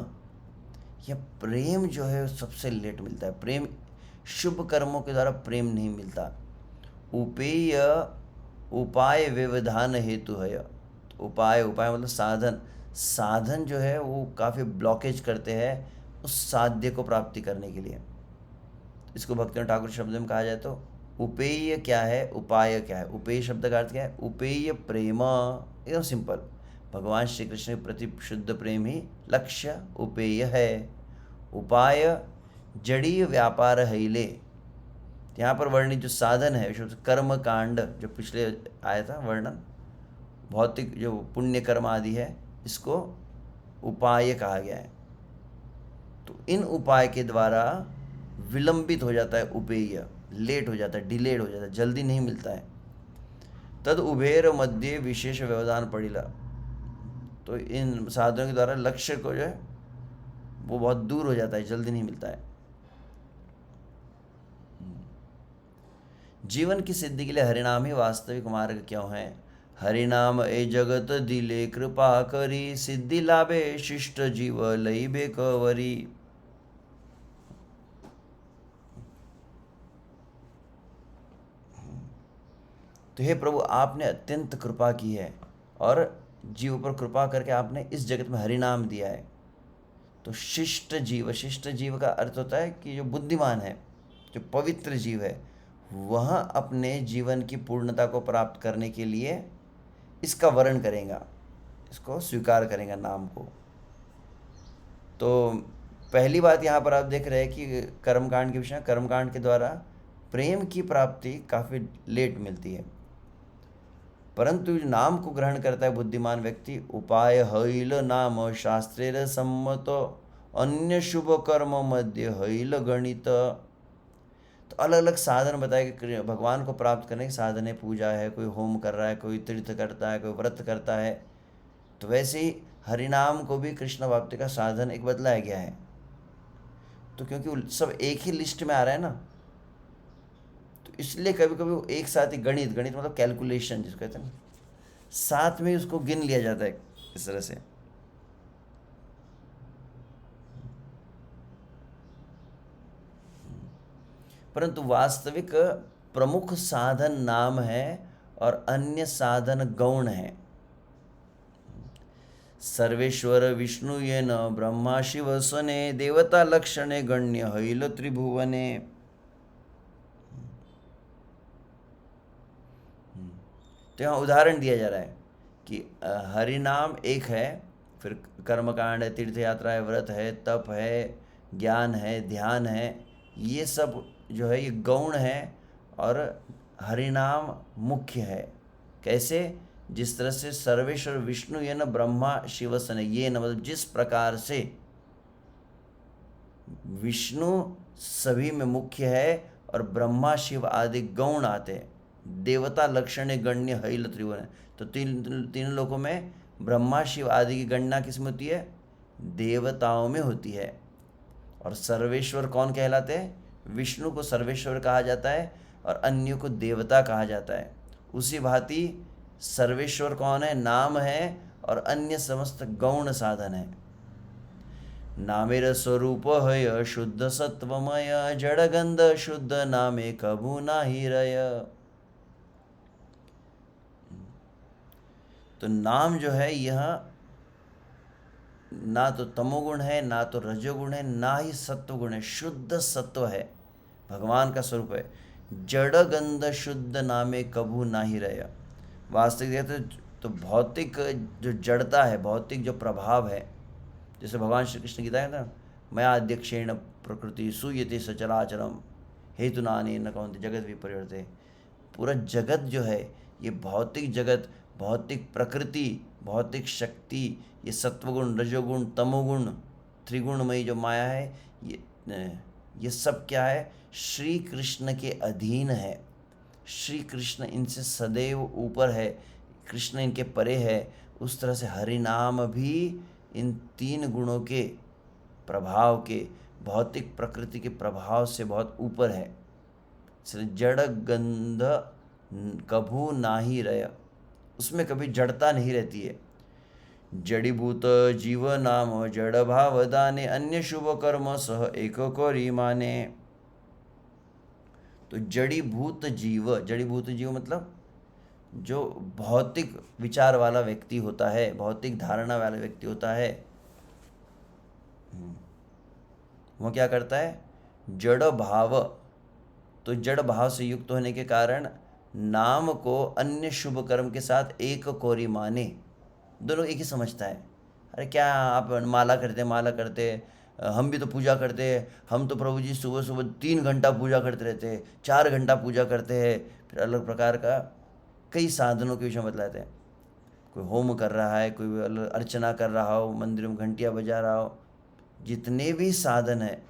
यह प्रेम जो है सबसे लेट मिलता है। प्रेम, शुभ कर्मों के द्वारा प्रेम नहीं मिलता। उपेय उपाय व्यवधान हेतु है। उपाय, उपाय मतलब साधन, साधन जो है वो काफ़ी ब्लॉकेज करते हैं उस साध्य को प्राप्ति करने के लिए। इसको भक्तिनाथ ठाकुर शब्द में कहा जाए तो उपेय क्या है, उपाय क्या है? उपेय शब्द का अर्थ क्या है? उपेय प्रेम, एकदम सिंपल। भगवान श्री कृष्ण के प्रति शुद्ध प्रेम ही लक्ष्य उपेय है। उपाय जड़ी व्यापार हैले। यहाँ पर वर्णित जो साधन है, कर्म कांड जो पिछले आया था वर्णन, भौतिक जो पुण्य कर्म आदि है, इसको उपाय कहा गया है। तो इन उपाय के द्वारा विलंबित हो जाता है उपेय, लेट हो जाता है, डिलेड हो जाता है, जल्दी नहीं मिलता है। तद उभेर मध्य विशेष व्यवधान पड़िला। तो इन साधनों के द्वारा लक्ष्य को जो है वो बहुत दूर हो जाता है, जल्दी नहीं मिलता है। जीवन की सिद्धि के लिए हरिनाम ही वास्तविक मार्ग क्यों है? हरिनाम ए जगत दिले कृपा करी, सिद्धि लाभे शिष्ट जीव लई बेकवरी। तो हे प्रभु, आपने अत्यंत कृपा की है और जीव पर कृपा करके आपने इस जगत में हरिनाम दिया है। तो शिष्ट जीव का अर्थ होता है कि जो बुद्धिमान है, जो पवित्र जीव है, वह अपने जीवन की पूर्णता को प्राप्त करने के लिए इसका वर्ण करेगा, इसको स्वीकार करेगा नाम को। तो पहली बात यहाँ पर आप देख रहे हैं कि कर्मकांड के विषय, कर्मकांड के द्वारा प्रेम की प्राप्ति काफ़ी लेट मिलती है, परंतु नाम को ग्रहण करता है बुद्धिमान व्यक्ति, उपाय हईल नाम शास्त्रेर सम्मत, अन्य शुभ कर्म मध्य हईल गणित। तो अलग अलग साधन बताए कि भगवान को प्राप्त करने के साधन है, पूजा है, कोई होम कर रहा है, कोई तीर्थ करता है, कोई व्रत करता है। तो वैसे ही हरिनाम को भी कृष्ण प्राप्ति का साधन एक बतलाया गया है। तो क्योंकि सब एक ही लिस्ट में आ रहा है ना, तो इसलिए कभी कभी वो एक साथ ही गणित मतलब कैलकुलेशन जिसको कहते हैं ना, साथ में उसको गिन लिया जाता है इस तरह से। परंतु वास्तविक प्रमुख साधन नाम है और अन्य साधन गौण है। सर्वेश्वर विष्णु ये न ब्रह्मा शिव सने, देवता लक्षणे गण्य हईल त्रिभुवने। तो यहाँ उदाहरण दिया जा रहा है कि हरिनाम एक है, फिर कर्मकांड है, तीर्थ यात्रा है, व्रत है, तप है, ज्ञान है, ध्यान है, ये सब जो है ये गौण है और हरिनाम मुख्य है। कैसे? जिस तरह से सर्वेश्वर विष्णु ये न ब्रह्मा शिव सन, ये न मतलब जिस प्रकार से विष्णु सभी में मुख्य है और ब्रह्मा शिव आदि गौण आते हैं, देवता लक्षण गण्य हईल त्रिभुवन। तो तीन लोकों में ब्रह्मा शिव आदि की गणना किस में होती है? देवताओं में होती है। और सर्वेश्वर कौन कहलाते हैं? विष्णु को सर्वेश्वर कहा जाता है और अन्य को देवता कहा जाता है। उसी भांति सर्वेश्वर कौन है? नाम है, और अन्य समस्त गौण साधन है। नामेर स्वरूप है शुद्ध सत्वमय, जड़गंध शुद्ध नामे कभू नाही रय। तो नाम जो है यह ना तो तमोगुण है, ना तो रजोगुण है, ना ही सत्वगुण है, शुद्ध सत्व है, भगवान का स्वरूप है। जड़ गंध शुद्ध नामे कभू नाही रह। वास्तविक तो भौतिक जो जड़ता है, भौतिक जो प्रभाव है, जैसे भगवान श्री कृष्ण गीता है ना, मया अध्यक्षेण प्रकृति सूयते सचराचरम हेतु नानी न कौन जगत विपर्यते। पूरा जगत जो है ये भौतिक जगत, भौतिक प्रकृति, भौतिक शक्ति, ये सत्वगुण, रजोगुण, तमोगुण, त्रिगुणमयी जो माया है, ये सब क्या है? श्री कृष्ण के अधीन है। श्री कृष्ण इनसे सदैव ऊपर है, कृष्ण इनके परे है। उस तरह से हरिनाम भी इन तीन गुणों के प्रभाव के, भौतिक प्रकृति के प्रभाव से बहुत ऊपर है। इसलिए जड़ गंध कभू नाही रय, उसमें कभी जड़ता नहीं रहती है। जड़ीभूत जीव नाम जड़ भाव दाने, अन्य शुभ कर्म सह एक कोरी माने। तो जड़ीभूत जीव मतलब जो भौतिक विचार वाला व्यक्ति होता है, भौतिक धारणा वाला व्यक्ति होता है, वह क्या करता है? जड़ भाव। तो जड़ भाव से युक्त होने के कारण नाम को अन्य शुभ कर्म के साथ एक कोरी माने, दोनों एक ही समझता है। अरे क्या आप माला करते, हम भी तो पूजा करते हैं, हम तो प्रभु जी सुबह सुबह 3 घंटा पूजा करते रहते हैं, 4 घंटा पूजा करते हैं। फिर अलग प्रकार का कई साधनों के विषय में बतलाते हैं। कोई होम कर रहा है, कोई अर्चना कर रहा हो, मंदिर में घंटियाँ बजा रहा हो, जितने भी साधन हैं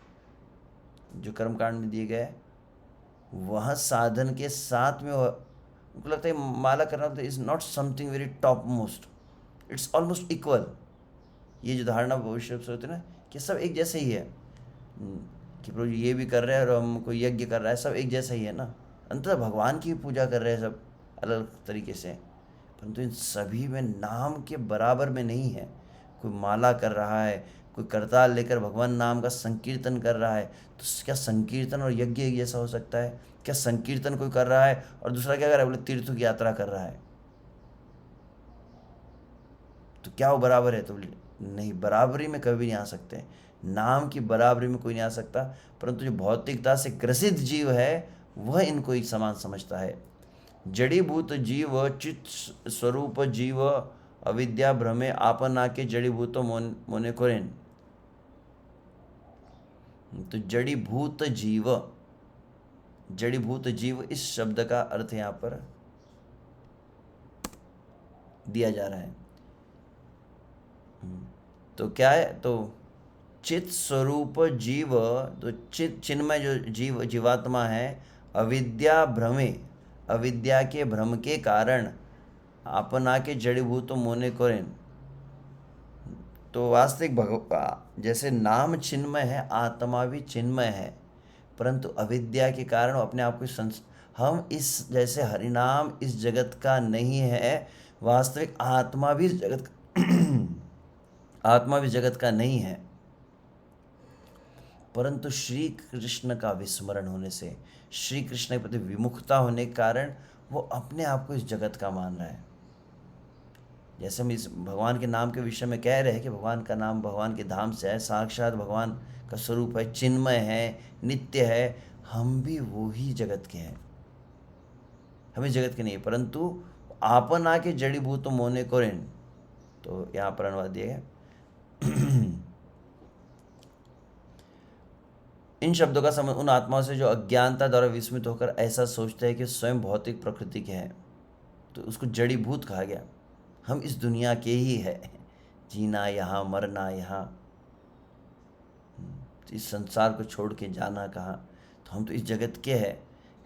जो कर्मकांड में दिए गए, वह साधन के साथ में उनको लगता है माला करना तो is not something very top most, it's almost equal. ये जो धारणा भविष्य से होती है ना कि सब एक जैसे ही है, कि प्रभु जी ये भी कर रहे हैं और हम कोई यज्ञ कर रहा है, सब एक जैसा ही है ना। अंततः भगवान की पूजा कर रहे हैं सब अलग तरीके से, परंतु इन सभी में नाम के बराबर में नहीं है। कोई माला कर रहा है, कोई करताल लेकर भगवान नाम का संकीर्तन कर रहा है, तो क्या संकीर्तन और यज्ञ एक जैसा हो सकता है? क्या संकीर्तन कोई कर रहा है और दूसरा क्या कर रहा है? बोले तीर्थों की यात्रा कर रहा है, तो क्या वो बराबर है? तो नहीं, बराबरी में कभी नहीं आ सकते। नाम की बराबरी में कोई नहीं आ सकता, परंतु जो भौतिकता से ग्रसित जीव है वह इनको एक समान समझता है। जड़ीभूत जीव चित स्वरूप जीव अविद्या भ्रमे आपना के जड़ीभूत मोने कोरेन। तो जड़ीभूत जीव, जड़ीभूत जीव इस शब्द का अर्थ यहाँ पर दिया जा रहा है। तो क्या है? तो चित स्वरूप जीव, तो चित चिन्मय जो जीव जीवात्मा है, अविद्या भ्रमे, अविद्या के भ्रम के कारण अपना के जड़ीभूत मोने करें। तो वास्तविक जैसे नाम चिन्मय है, आत्मा भी चिन्मय है, परंतु अविद्या के कारण अपने आप को हम इस जैसे हरिनाम इस जगत का नहीं है, वास्तविक आत्मा भी इस जगत आत्मा भी जगत का नहीं है, परंतु श्री कृष्ण का विस्मरण होने से, श्री कृष्ण के प्रति विमुखता होने के कारण वो अपने आप को इस जगत का मान रहा है। जैसे हम इस भगवान के नाम के विषय में कह रहे हैं कि भगवान का नाम भगवान के धाम से है, साक्षात भगवान का स्वरूप है, चिन्मय है, नित्य है, हम भी वो ही जगत के हैं, हम इस जगत के नहीं, परंतु आपन आके जड़ीभूत मोने कोरेन। तो यहाँ पर अनुवाद दिया गया इन शब्दों का संबंध उन आत्माओं से जो अज्ञानता द्वारा विस्मित होकर ऐसा सोचते हैं कि स्वयं भौतिक प्रकृति के हैं, तो उसको जड़ीभूत कहा गया। हम इस दुनिया के ही है, जीना यहाँ, मरना यहाँ, इस संसार को छोड़ के जाना कहाँ, तो हम तो इस जगत के हैं।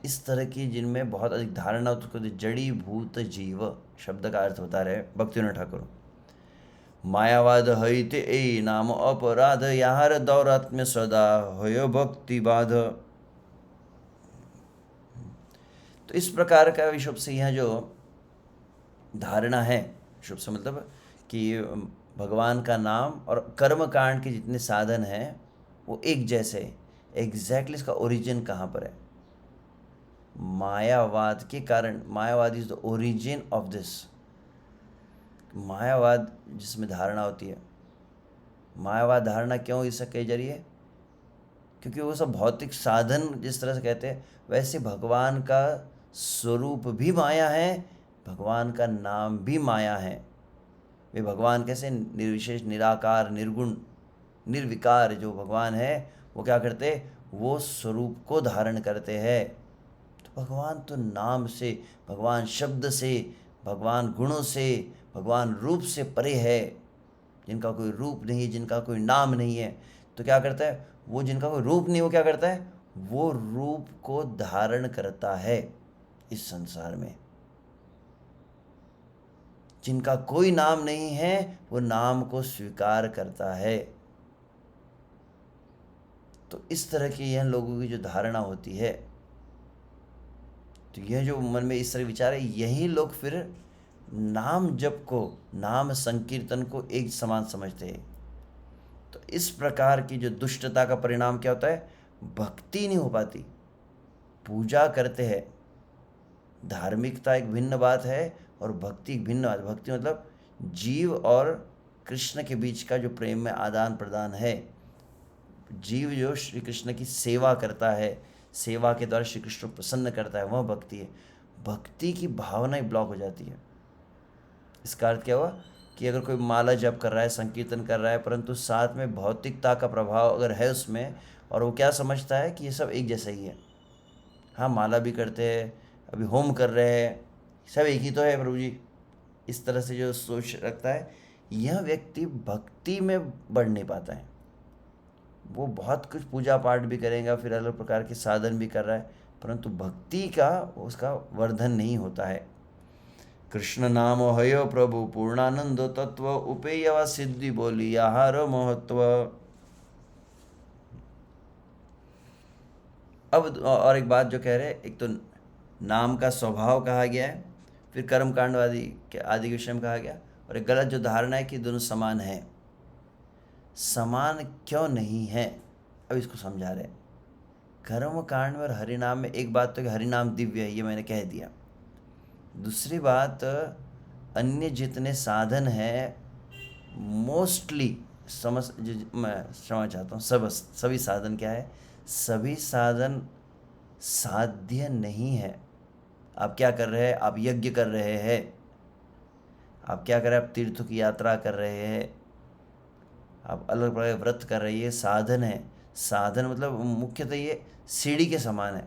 इस तरह की जिनमें बहुत अधिक धारणा, उसको जड़ीभूत जीव शब्द का अर्थ होता रहे भक्तिविनोद ठाकुर। मायावाद हईते ए नाम अपराध, यार दौरात में सदा हो भक्ति बाध। तो इस प्रकार का विशुभ से यह जो धारणा है, शुभ से मतलब कि भगवान का नाम और कर्म कांड के जितने साधन हैं वो एक जैसे। एग्जैक्टली इसका ओरिजिन कहाँ पर है? मायावाद के कारण। मायावाद is the origin of this. मायावाद जिसमें धारणा होती है, मायावाद धारणा क्यों इससे कही जा रही है? क्योंकि वो सब भौतिक साधन जिस तरह से कहते हैं, वैसे भगवान का स्वरूप भी माया है, भगवान का नाम भी माया है। वे भगवान कैसे? निर्विशेष, निराकार, निर्गुण, निर्विकार जो भगवान है, वो क्या करते? वो स्वरूप को धारण करते हैं। तो भगवान तो नाम से, भगवान शब्द से, भगवान गुणों से, भगवान रूप से परे है। जिनका कोई रूप नहीं, जिनका कोई नाम नहीं है, तो क्या करता है? वो जिनका कोई रूप नहीं, वो क्या करता है? वो रूप को धारण करता है इस संसार में। जिनका कोई नाम नहीं है, वो नाम को स्वीकार करता है। तो इस तरह की यह लोगों की जो धारणा होती है, तो यह जो मन में इस तरह विचार है, यही लोग फिर नाम जप को, नाम संकीर्तन को एक समान समझते हैं। तो इस प्रकार की जो दुष्टता का परिणाम क्या होता है? भक्ति नहीं हो पाती। पूजा करते हैं, धार्मिकता एक भिन्न बात है और भक्ति एक भिन्न बात। भक्ति मतलब जीव और कृष्ण के बीच का जो प्रेम में आदान प्रदान है। जीव जो श्री कृष्ण की सेवा करता है, सेवा के द्वारा श्री कृष्ण को प्रसन्न करता है, वह भक्ति है। भक्ति की भावना ही ब्लॉक हो जाती है। इसका अर्थ क्या हुआ कि अगर कोई माला जप कर रहा है, संकीर्तन कर रहा है, परंतु साथ में भौतिकता का प्रभाव अगर है उसमें, और वो क्या समझता है कि ये सब एक जैसा ही है। हाँ, माला भी करते हैं, अभी होम कर रहे हैं, सब एक ही तो है प्रभु जी, इस तरह से जो सोच रखता है, यह व्यक्ति भक्ति में बढ़ नहीं पाता है। वो बहुत कुछ पूजा पाठ भी करेगा, फिर अलग प्रकार के साधन भी कर रहा है, परंतु भक्ति का उसका वर्धन नहीं होता है। कृष्ण नाम हयो प्रभु पूर्णानंद तत्व उपेय व सिद्धि बोली आहार महत्व। अब और एक बात जो कह रहे हैं, एक तो नाम का स्वभाव कहा गया है, फिर कर्मकांड आदि के विषय में कहा गया, और एक गलत जो धारणा है कि दोनों समान है। समान क्यों नहीं है, अब इसको समझा रहे हैं। कर्म कांड में और हरिनाम में एक बात तो कि हरिनाम दिव्य है, ये मैंने कह दिया। दूसरी बात, अन्य जितने साधन हैं मोस्टली मैं समझ चाहता हूँ, सभी साधन क्या है, सभी साधन साध्य नहीं है। आप क्या कर रहे हैं, आप यज्ञ कर रहे हैं, आप क्या कर रहे हैं, आप तीर्थों की यात्रा कर रहे हैं, आप अलग प्रकार के व्रत कर रही है, साधन है। साधन मतलब मुख्यतः ये सीढ़ी के समान है,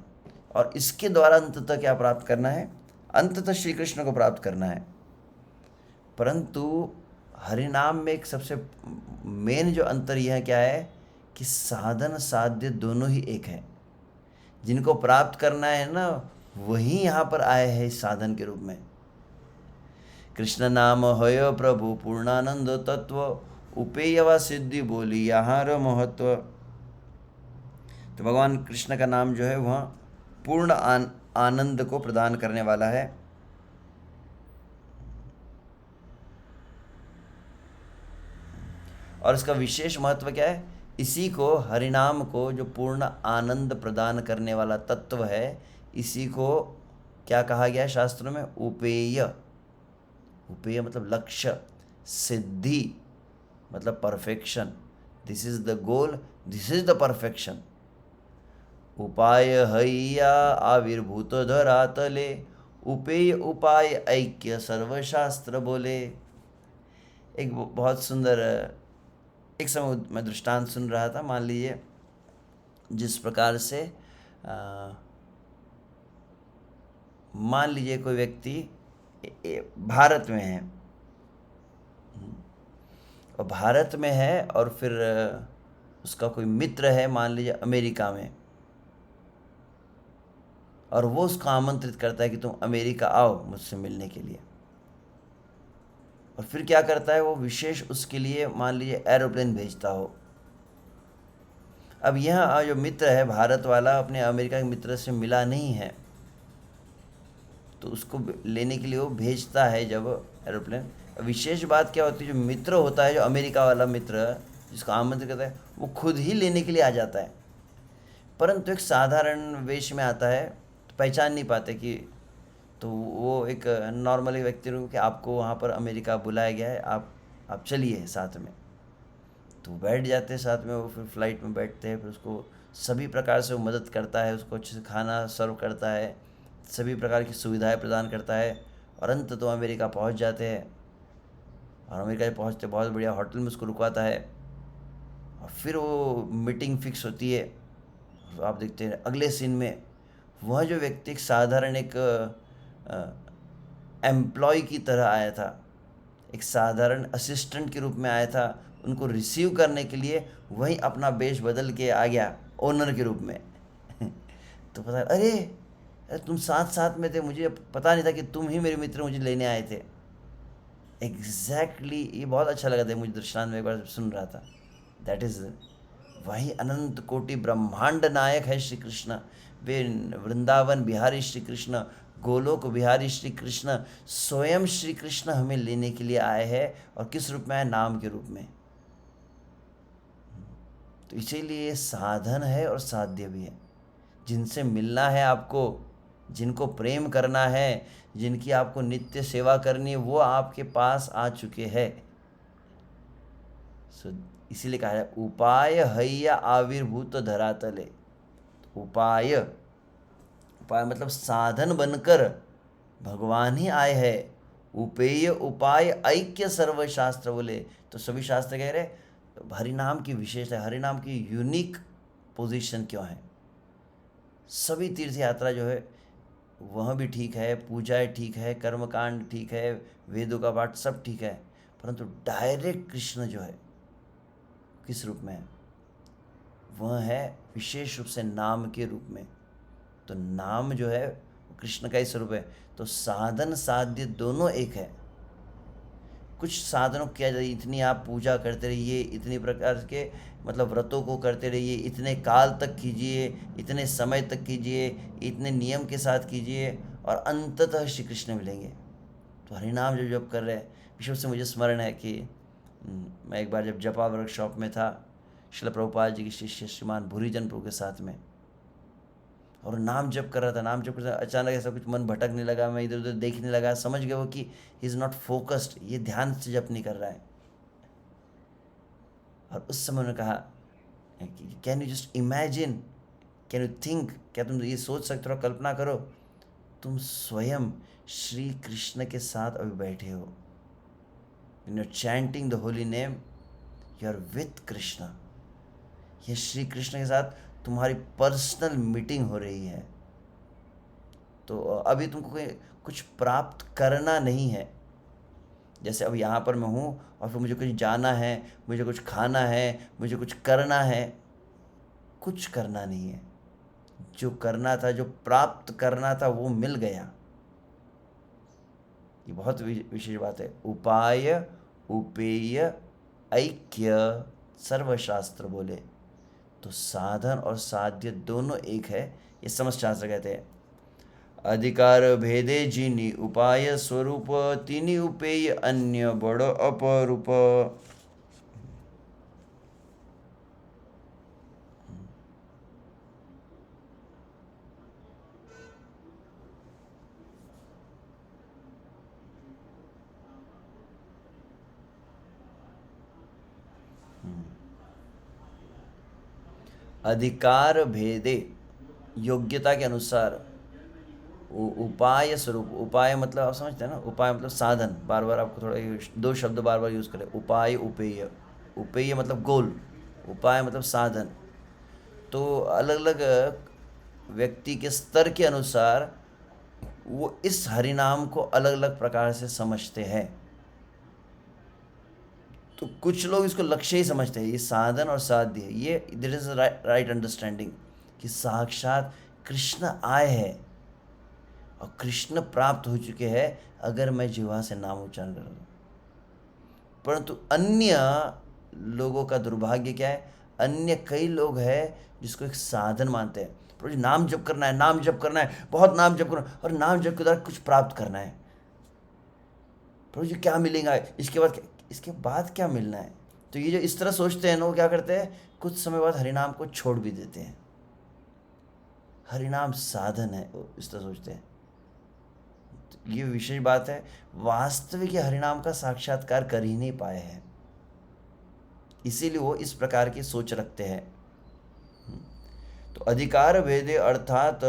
और इसके द्वारा अंततः क्या प्राप्त करना है, अंततः श्री कृष्ण को प्राप्त करना है। परंतु हरिनाम में एक सबसे मेन जो अंतर यह क्या है कि साधन साध्य दोनों ही एक है। जिनको प्राप्त करना है ना, वही यहाँ पर आए हैं इस साधन के रूप में। कृष्ण नाम हयो प्रभु पूर्णानंद तत्व उपेय व सिद्धि बोली यहाँ महत्व। तो भगवान कृष्ण का नाम जो है वह पूर्ण आनंद को प्रदान करने वाला है। और इसका विशेष महत्व क्या है, इसी को हरिनाम को जो पूर्ण आनंद प्रदान करने वाला तत्व है, इसी को क्या कहा गया है शास्त्रों में, उपेय। उपेय मतलब लक्ष्य, सिद्धि मतलब perfection. This is the goal, this is the perfection. उपाय हैया आविर्भूत धरातले उपेय उपाय ऐक्य सर्वशास्त्र बोले। एक बहुत सुंदर, एक समय मैं दृष्टांत सुन रहा था। मान लीजिए जिस प्रकार से मान लीजिए कोई व्यक्ति भारत में है, और भारत में है, और फिर उसका कोई मित्र है मान लीजिए अमेरिका में, और वो उसको आमंत्रित करता है कि तुम अमेरिका आओ मुझसे मिलने के लिए। और फिर क्या करता है वो, विशेष उसके लिए मान लीजिए एरोप्लेन भेजता हो। अब यह जो मित्र है भारत वाला अपने अमेरिका के मित्र से मिला नहीं है, तो उसको लेने के लिए वो भेजता है जब एरोप्लेन। विशेष बात क्या होती है, जो मित्र होता है, जो अमेरिका वाला मित्र जिसको आमंत्रित करता है, वो खुद ही लेने के लिए आ जाता है। परंतु एक साधारण वेश में आता है, तो पहचान नहीं पाते कि, तो वो एक नॉर्मल व्यक्ति को कि आपको वहाँ पर अमेरिका बुलाया गया है, आप चलिए साथ में। तो बैठ जाते हैं साथ में, वो फिर फ्लाइट में बैठते हैं, फिर उसको सभी प्रकार से वो मदद करता है, उसको अच्छे से खाना सर्व करता है, सभी प्रकार की सुविधाएं प्रदान करता है, और अंत तो अमेरिका पहुंच जाते हैं। और अमेरिका में पहुंचते बहुत बढ़िया होटल में उसको रुकवाता है, और फिर वो मीटिंग फिक्स होती है। तो आप देखते हैं अगले सीन में वह जो व्यक्ति एक साधारण एक एम्प्लॉय की तरह आया था, एक साधारण असिस्टेंट के रूप में आया था, उनको रिसीव करने के लिए वही अपना वेश बदल के आ गया ओनर के रूप में। तो पता, अरे तुम साथ साथ में थे, मुझे पता नहीं था कि तुम ही मेरे मित्र मुझे लेने आए थे। एग्जैक्टली ये बहुत अच्छा लगा था मुझे दृष्टांत में, एक बार सुन रहा था। दैट इज़ वही अनंत कोटि ब्रह्मांड नायक है श्री कृष्ण। वे वृंदावन बिहारी श्री कृष्ण, गोलोक बिहारी श्री कृष्ण, स्वयं श्री कृष्ण हमें लेने के लिए आए हैं। और किस रूप में आए, नाम के रूप में। तो इसीलिए साधन है और साध्य भी है। जिनसे मिलना है आपको, जिनको प्रेम करना है, जिनकी आपको नित्य सेवा करनी है, वो आपके पास आ चुके हैं। इसीलिए कहा है उपाय हैया आविर्भूत धरातले। उपाय, उपाय मतलब साधन बनकर भगवान ही आए हैं। उपेय उपाय ऐक्य सर्वशास्त्र बोले, तो सभी शास्त्र कह रहे हरिनाम की विशेषता, हरिनाम की यूनिक पोजीशन क्यों है। सभी तीर्थ यात्रा जो है वह भी ठीक है, पूजाएं ठीक है, कर्मकांड ठीक है, वेदों का पाठ सब ठीक है, परंतु डायरेक्ट कृष्ण जो है किस रूप में है, वह है विशेष रूप से नाम के रूप में। तो नाम जो है कृष्ण का ही स्वरूप है। तो साधन साध्य दोनों एक है। कुछ साधनों किया जाए, इतनी आप पूजा करते रहिए, इतनी प्रकार के मतलब व्रतों को करते रहिए, इतने काल तक कीजिए, इतने समय तक कीजिए, इतने नियम के साथ कीजिए, और अंततः श्री कृष्ण मिलेंगे। तो हरिनाम जो जप कर रहे हैं, विशेष से मुझे स्मरण है कि मैं एक बार जब जपा वर्कशॉप में था, श्रील प्रभुपाद जी के शिष्य श्रीमान भूरीजन प्रभु के साथ में, और नाम जप कर रहा था, नाम जप कर रहा था, अचानक ऐसा कुछ मन भटकने लगा, मैं इधर उधर देखने लगा, समझ गया वो कि ही इज़ नॉट फोकस्ड, ये ध्यान से जप नहीं कर रहा है। और उस समय उन्होंने कहा, can you just imagine, can you think, क्या तुम ये सोच सकते हो, कल्पना करो, तुम स्वयं श्री कृष्ण के साथ अभी बैठे हो, when you're chanting the holy name, you are with Krishna. ये श्री कृष्ण के साथ तुम्हारी पर्सनल मीटिंग हो रही है। तो अभी तुमको कुछ प्राप्त करना नहीं है। जैसे अब यहाँ पर मैं हूँ और फिर मुझे कुछ जाना है, मुझे कुछ खाना है, मुझे कुछ करना है, कुछ करना नहीं है। जो करना था, जो प्राप्त करना था, वो मिल गया। ये बहुत विशेष बात है। उपाय उपेय ऐक्य सर्वशास्त्र बोले, तो साधन और साध्य दोनों एक है, ये समझ शास्त्र कहते हैं। अधिकार भेदे जिनी उपाय स्वरूप, तिनी उपेय अन्य बड़ अपरूप। अधिकार भेदे, योग्यता के अनुसार, उपाय स्वरूप, उपाय मतलब आप समझते हैं ना, उपाय मतलब साधन, बार बार आपको थोड़ा दो शब्द बार बार यूज़ करें, उपाय उपेय। उपेय मतलब गोल, उपाय मतलब साधन। तो अलग अलग व्यक्ति के स्तर के अनुसार वो इस हरिनाम को अलग अलग प्रकार से समझते हैं। तो कुछ लोग इसको लक्ष्य ही समझते हैं, ये साधन और साध्य, ये दिस इज राइट अंडरस्टैंडिंग, कि साक्षात कृष्ण आए हैं और कृष्ण प्राप्त हो चुके हैं अगर मैं जिह्वा से नाम उच्चारण कर दूँ। परंतु अन्य लोगों का दुर्भाग्य क्या है, अन्य कई लोग हैं जिसको एक साधन मानते हैं। प्रभु जी नाम जप करना है, नाम जप करना है, बहुत नाम जप करना है, और नाम जप के द्वारा कुछ प्राप्त करना है। प्रभु जी क्या मिलेगा इसके बाद, इसके बाद क्या मिलना है। तो ये जो इस तरह सोचते हैं ना, वो क्या करते हैं, कुछ समय बाद हरिनाम को छोड़ भी देते हैं। हरिनाम साधन है, वो इस तरह सोचते हैं। तो ये विशेष बात है, वास्तविक हरिनाम का साक्षात्कार कर ही नहीं पाए हैं, इसीलिए वो इस प्रकार की सोच रखते हैं। तो अधिकार भेदे अर्थात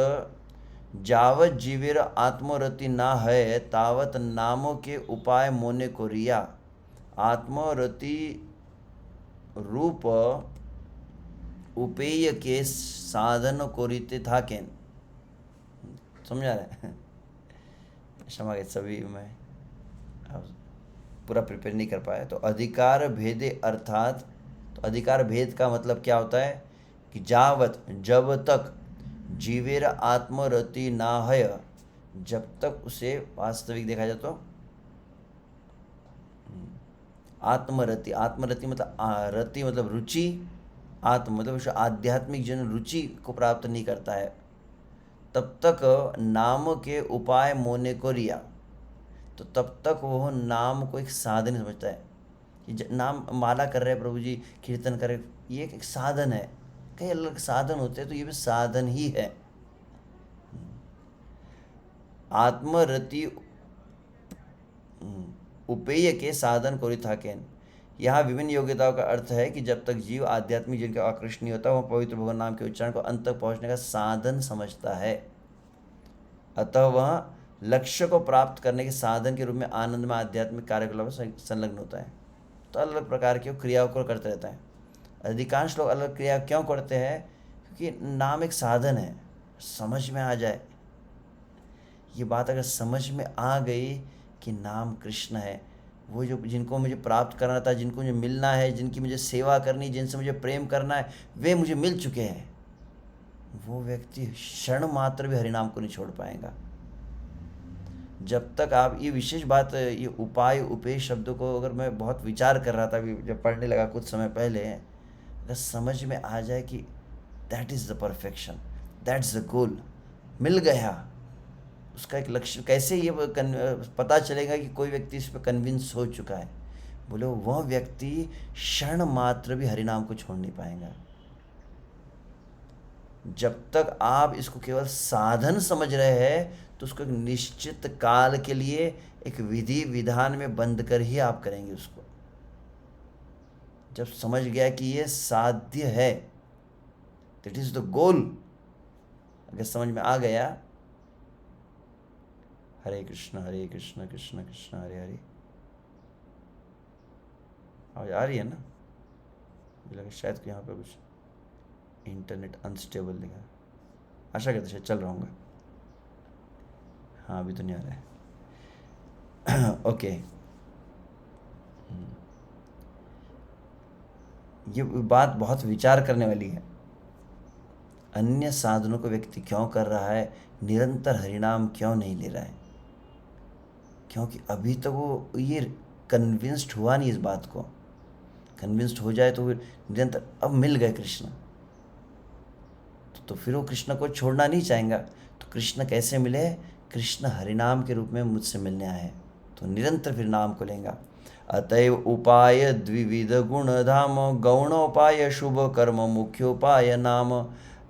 जावत जीवेर आत्मरति ना है, तावत नामों के उपाय मोने को रिया। आत्मरति रूप उपेय के साधन को रीते था केन। समझा रहे हैं? क्षमा के सभी मैं पूरा प्रिपेयर नहीं कर पाया। तो अधिकार भेदे अर्थात, तो अधिकार भेद का मतलब क्या होता है कि जावत, जब तक, जीवेर आत्मरति ना है, जब तक उसे वास्तविक देखा जाए तो आत्मरति, आत्मरति मतलब रति मतलब रुचि, आत्म मतलब उस आध्यात्मिक जन रुचि को प्राप्त नहीं करता है, तब तक नाम के उपाय मोने को रिया। तो तब तक वो नाम को एक साधन समझता है कि नाम माला कर रहे हैं प्रभु जी, कीर्तन कर रहे, ये एक साधन है। कई अलग साधन होते हैं, तो ये भी साधन ही है। आत्मरति उपेय के साधन को थाकेन। यहाँ विभिन्न योग्यताओं का अर्थ है कि जब तक जीव आध्यात्मिक जीवन का आकृष्ट नहीं होता, वह पवित्र भगवान नाम के उच्चारण को अंत तक पहुँचने का साधन समझता है। अतः वह लक्ष्य को प्राप्त करने के साधन के रूप में आनंद में आध्यात्मिक कार्यकलाप में संलग्न होता है। तो अलग अलग प्रकार की क्रियाओं को करते रहता है। अधिकांश लोग अलग क्रिया क्यों करते हैं, क्योंकि नाम एक साधन है, समझ में आ जाए। ये बात अगर समझ में आ गई कि नाम कृष्ण है, वो जो जिनको मुझे प्राप्त करना था, जिनको मुझे मिलना है, जिनकी मुझे सेवा करनी, जिनसे मुझे प्रेम करना है, वे मुझे मिल चुके हैं, वो व्यक्ति क्षण मात्र भी हरिनाम को नहीं छोड़ पाएगा। जब तक आप ये विशेष बात, ये उपाय उपे शब्द को अगर मैं बहुत विचार कर रहा था अभी जब पढ़ने लगा कुछ समय पहले, अगर समझ में आ जाए कि that is the perfection, that's the goal, मिल गया उसका एक लक्ष्य, कैसे ये पता चलेगा कि कोई व्यक्ति इस पर कन्विंस हो चुका है? बोले वह व्यक्ति क्षण मात्र भी हरिनाम को छोड़ नहीं पाएगा। जब तक आप इसको केवल साधन समझ रहे हैं तो उसको एक निश्चित काल के लिए एक विधि विधान में बंद कर ही आप करेंगे उसको। जब समझ गया कि ये साध्य है, दैट इज द गोल, अगर समझ में आ गया, हरे कृष्ण कृष्ण कृष्ण हरे हरे। आवाज आ रही है ना? मुझे लगा शायद कि यहाँ पे कुछ इंटरनेट अनस्टेबल लिखा है, आशा करते शायद चल रहा हूँगा। हाँ अभी तो नहीं आ रहा है। ओके, ये बात बहुत विचार करने वाली है। अन्य साधनों को व्यक्ति क्यों कर रहा है, निरंतर हरिनाम क्यों नहीं ले रहा है? क्योंकि अभी तक वो ये कन्विंस्ड हुआ नहीं इस बात को। कन्विंस्ड हो जाए तो फिर निरंतर, अब मिल गए कृष्ण तो फिर वो कृष्ण को छोड़ना नहीं चाहेगा। तो कृष्ण कैसे मिले? कृष्ण हरिनाम के रूप में मुझसे मिलने आए, तो निरंतर फिर नाम को लेगा। अतएव उपाय द्विविध गुण धाम, गौणोपाय शुभ कर्म, मुख्योपाय नाम।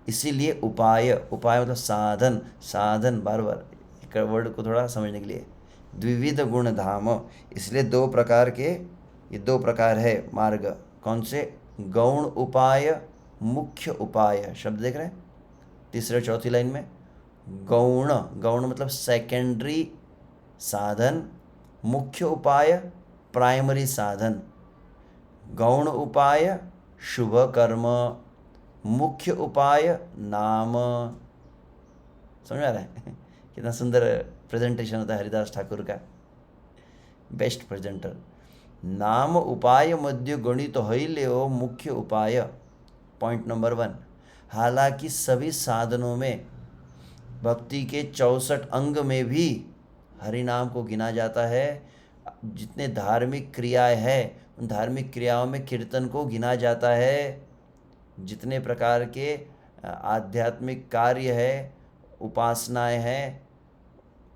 इसीलिए उपाय, उपाय मतलब साधन, साधन बार बार एक वर्ड को थोड़ा समझने के लिए, द्विविध गुण धाम, इसलिए दो प्रकार के, ये दो प्रकार है मार्ग। कौन से? गौण उपाय, मुख्य उपाय। शब्द देख रहे हैं तीसरे चौथी लाइन में, गौण, गौण मतलब सेकेंडरी साधन, मुख्य उपाय प्राइमरी साधन। गौण उपाय शुभ कर्म, मुख्य उपाय नाम। समझ आ रहा है? कितना सुंदर प्रेजेंटेशन होता है हरिदास ठाकुर का, बेस्ट प्रेजेंटर। नाम उपाय मध्य गणित हईल्यो मुख्य उपाय। पॉइंट नंबर 1, हालांकि सभी साधनों में, भक्ति के 64 अंग में भी हरिनाम को गिना जाता है। जितने धार्मिक क्रियाएं हैं उन धार्मिक क्रियाओं में कीर्तन को गिना जाता है। जितने प्रकार के आध्यात्मिक कार्य है, उपासनाएं हैं,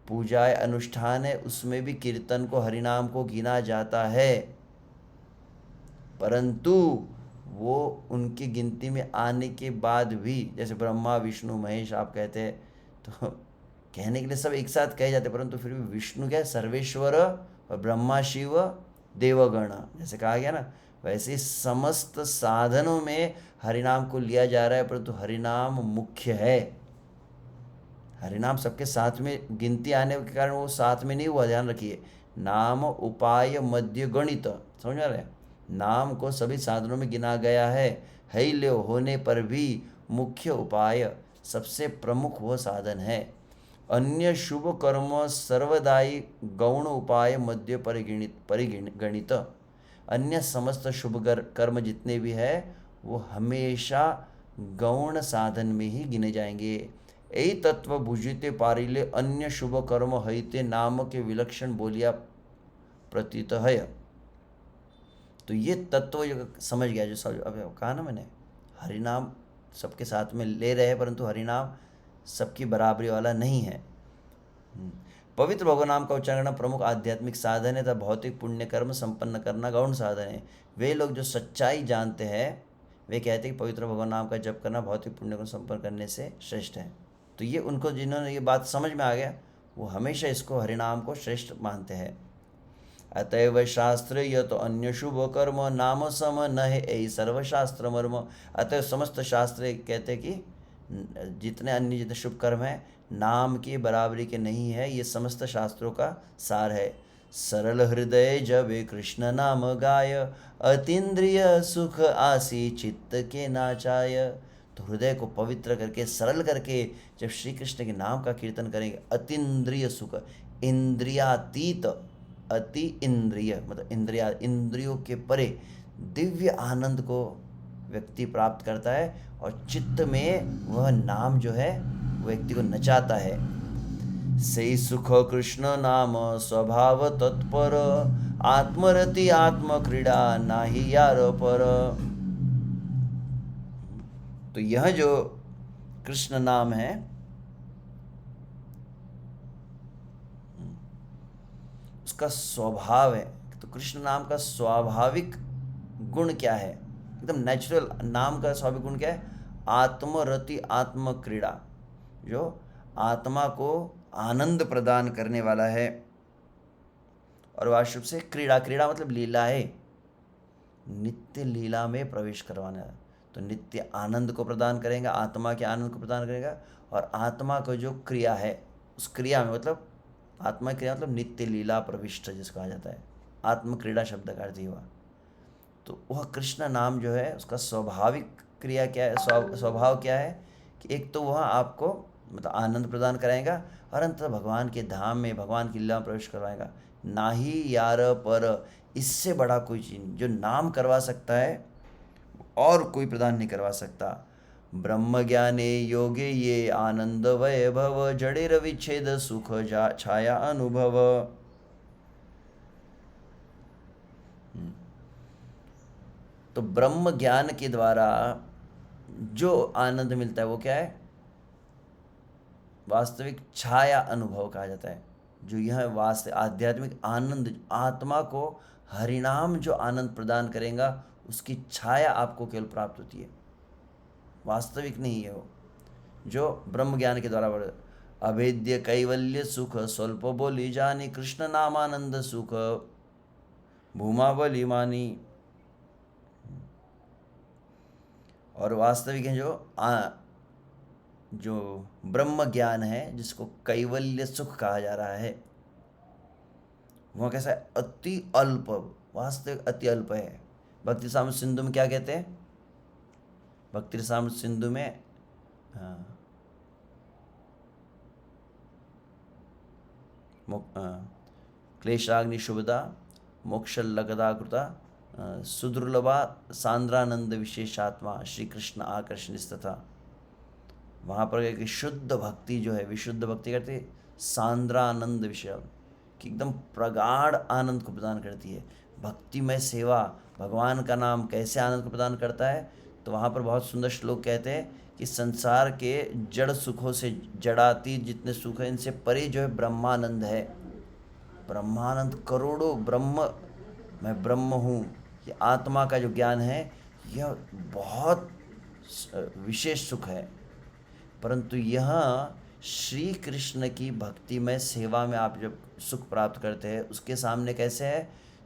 पूजाएं, अनुष्ठान है, उसमें भी कीर्तन को, हरिनाम को गिना जाता है। परंतु वो उनकी गिनती में आने के बाद भी, जैसे ब्रह्मा विष्णु महेश आप कहते हैं, तो कहने के लिए सब एक साथ कहे जाते, परंतु फिर भी विष्णु क्या है? सर्वेश्वर, और ब्रह्मा शिव देवगण, जैसे कहा गया ना, वैसे समस्त साधनों में हरिनाम को लिया जा रहा है, परंतु हरिनाम मुख्य है। हरिनाम सबके साथ में गिनती आने के कारण वो साथ में नहीं हुआ, ध्यान रखिए। नाम उपाय मध्य गणित, समझ में आ रहा है? नाम को सभी साधनों में गिना गया है, हैल्य होने पर भी मुख्य उपाय, सबसे प्रमुख वो साधन है। अन्य शुभ कर्म सर्वदायी गौण उपाय मध्य परिगणित। अन्य समस्त शुभ कर्म जितने भी है वो हमेशा गौण साधन में ही गिने जाएंगे। यही तत्व भुजिते पारिले अन्य शुभ कर्म हईते नाम के विलक्षण बोलिया प्रतीत है। तो ये तत्व जो समझ गया, जो अब कहा ना मैंने, हरिनाम सबके साथ में ले रहे हैं, परंतु हरिनाम सबकी बराबरी वाला नहीं है। पवित्र भगवान नाम का उच्चारण करना प्रमुख आध्यात्मिक साधन है, तथा भौतिक पुण्य कर्म संपन्न करना गौण साधन है। वे लोग जो सच्चाई जानते हैं वे कहते हैं कि पवित्र भगवान नाम का जप करना भौतिक पुण्य को संपन्न करने से श्रेष्ठ है। तो ये उनको, जिन्होंने ये बात समझ में आ गया, वो हमेशा इसको हरिनाम को श्रेष्ठ मानते हैं। अतएव शास्त्र यह तो अन्य शुभ कर्म नाम सम न है, यही सर्वशास्त्र मर्म। अतएव समस्त शास्त्र कहते हैं कि जितने अन्य जितने शुभ कर्म हैं नाम की बराबरी के नहीं है, ये समस्त शास्त्रों का सार है। सरल हृदय जब कृष्ण नाम गाय, अतीन्द्रिय सुख आसी चित्त के नाचाय। तो हृदय को पवित्र करके, सरल करके जब श्री कृष्ण के नाम का कीर्तन करेंगे, अतीन्द्रिय सुख, इंद्रियातीत, अति इंद्रिय मतलब इंद्रियों के परे दिव्य आनंद को व्यक्ति प्राप्त करता है, और चित्त में वह नाम जो है वो व्यक्ति को नचाता है। से सुख कृष्ण नाम स्वभाव तत्पर, आत्मरति आत्म क्रीड़ा नाही यार पर। तो यह जो कृष्ण नाम है, उसका स्वभाव है। तो कृष्ण नाम का स्वाभाविक गुण क्या है? एकदम नेचुरल नाम का स्वाभाविक गुण क्या है? आत्मरति आत्म क्रीड़ा, जो आत्मा को आनंद प्रदान करने वाला है। और वास्तव से क्रीड़ा, क्रीड़ा मतलब लीला है, नित्य लीला में प्रवेश करवाना है। तो नित्य आनंद को प्रदान करेगा, आत्मा के आनंद को प्रदान करेगा। और आत्मा को जो क्रिया है, उस क्रिया में मतलब आत्मा क्रिया मतलब नित्य लीला प्रविष्ट जिसको कहा जाता है, आत्म क्रीड़ा शब्द का अर्थ हुआ। तो वह कृष्ण नाम जो है उसका स्वाभाविक क्रिया क्या है, स्वभाव क्या है कि एक तो वह आपको मतलब आनंद प्रदान कराएगा और अंततः भगवान के धाम में, भगवान की लीला में प्रवेश करवाएगा। ना ही यार पर, इससे बड़ा कोई चीज़ जो नाम करवा सकता है और कोई प्रदान नहीं करवा सकता। ब्रह्म ज्ञाने योगे ये आनंद वैभव, जड़े रविच्छेद सुख छाया अनुभव। तो ब्रह्म ज्ञान के द्वारा जो आनंद मिलता है वो क्या है? वास्तविक छाया अनुभव कहा जाता है। जो यह वास्तव आध्यात्मिक आनंद, आत्मा को हरिनाम जो आनंद प्रदान करेगा, उसकी छाया आपको केवल प्राप्त होती है, वास्तविक नहीं है वो। जो ब्रह्म ज्ञान के द्वारा बढ़, अभेद्य कैवल्य सुख, स्वल्प बोली जानी, कृष्ण नामानंद सुख भूमा बली मानी। और वास्तविक है जो ब्रह्म ज्ञान है, जिसको कैवल्य सुख कहा जा रहा है, वह कैसा है? अति अल्प, वास्तविक अति अल्प है। भक्ति साम सिंधु में क्या कहते हैं? भक्ति साम सिंधु में क्लेशाग्नि शुभदा मोक्षलगदा कृता सुदुर्लभा सांद्रानंद विशेषात्मा श्री कृष्ण आकर्षण तथा। वहाँ पर एक शुद्ध भक्ति जो है, विशुद्ध भक्ति करते सांद्रानंद विषय कि एकदम प्रगाढ़ आनंद को प्रदान करती है। भक्तिमय सेवा, भगवान का नाम कैसे आनंद को प्रदान करता है? तो वहाँ पर बहुत सुंदर श्लोक कहते हैं कि संसार के जड़ सुखों से, जड़ातीत जितने सुख हैं, इनसे परे जो है ब्रह्मानंद है। ब्रह्मानंद, करोड़ों ब्रह्म, मैं ब्रह्म हूँ, ये आत्मा का जो ज्ञान है, यह बहुत विशेष सुख है। परंतु यह श्री कृष्ण की भक्ति में सेवा में आप जब सुख प्राप्त करते हैं, उसके सामने कैसे है?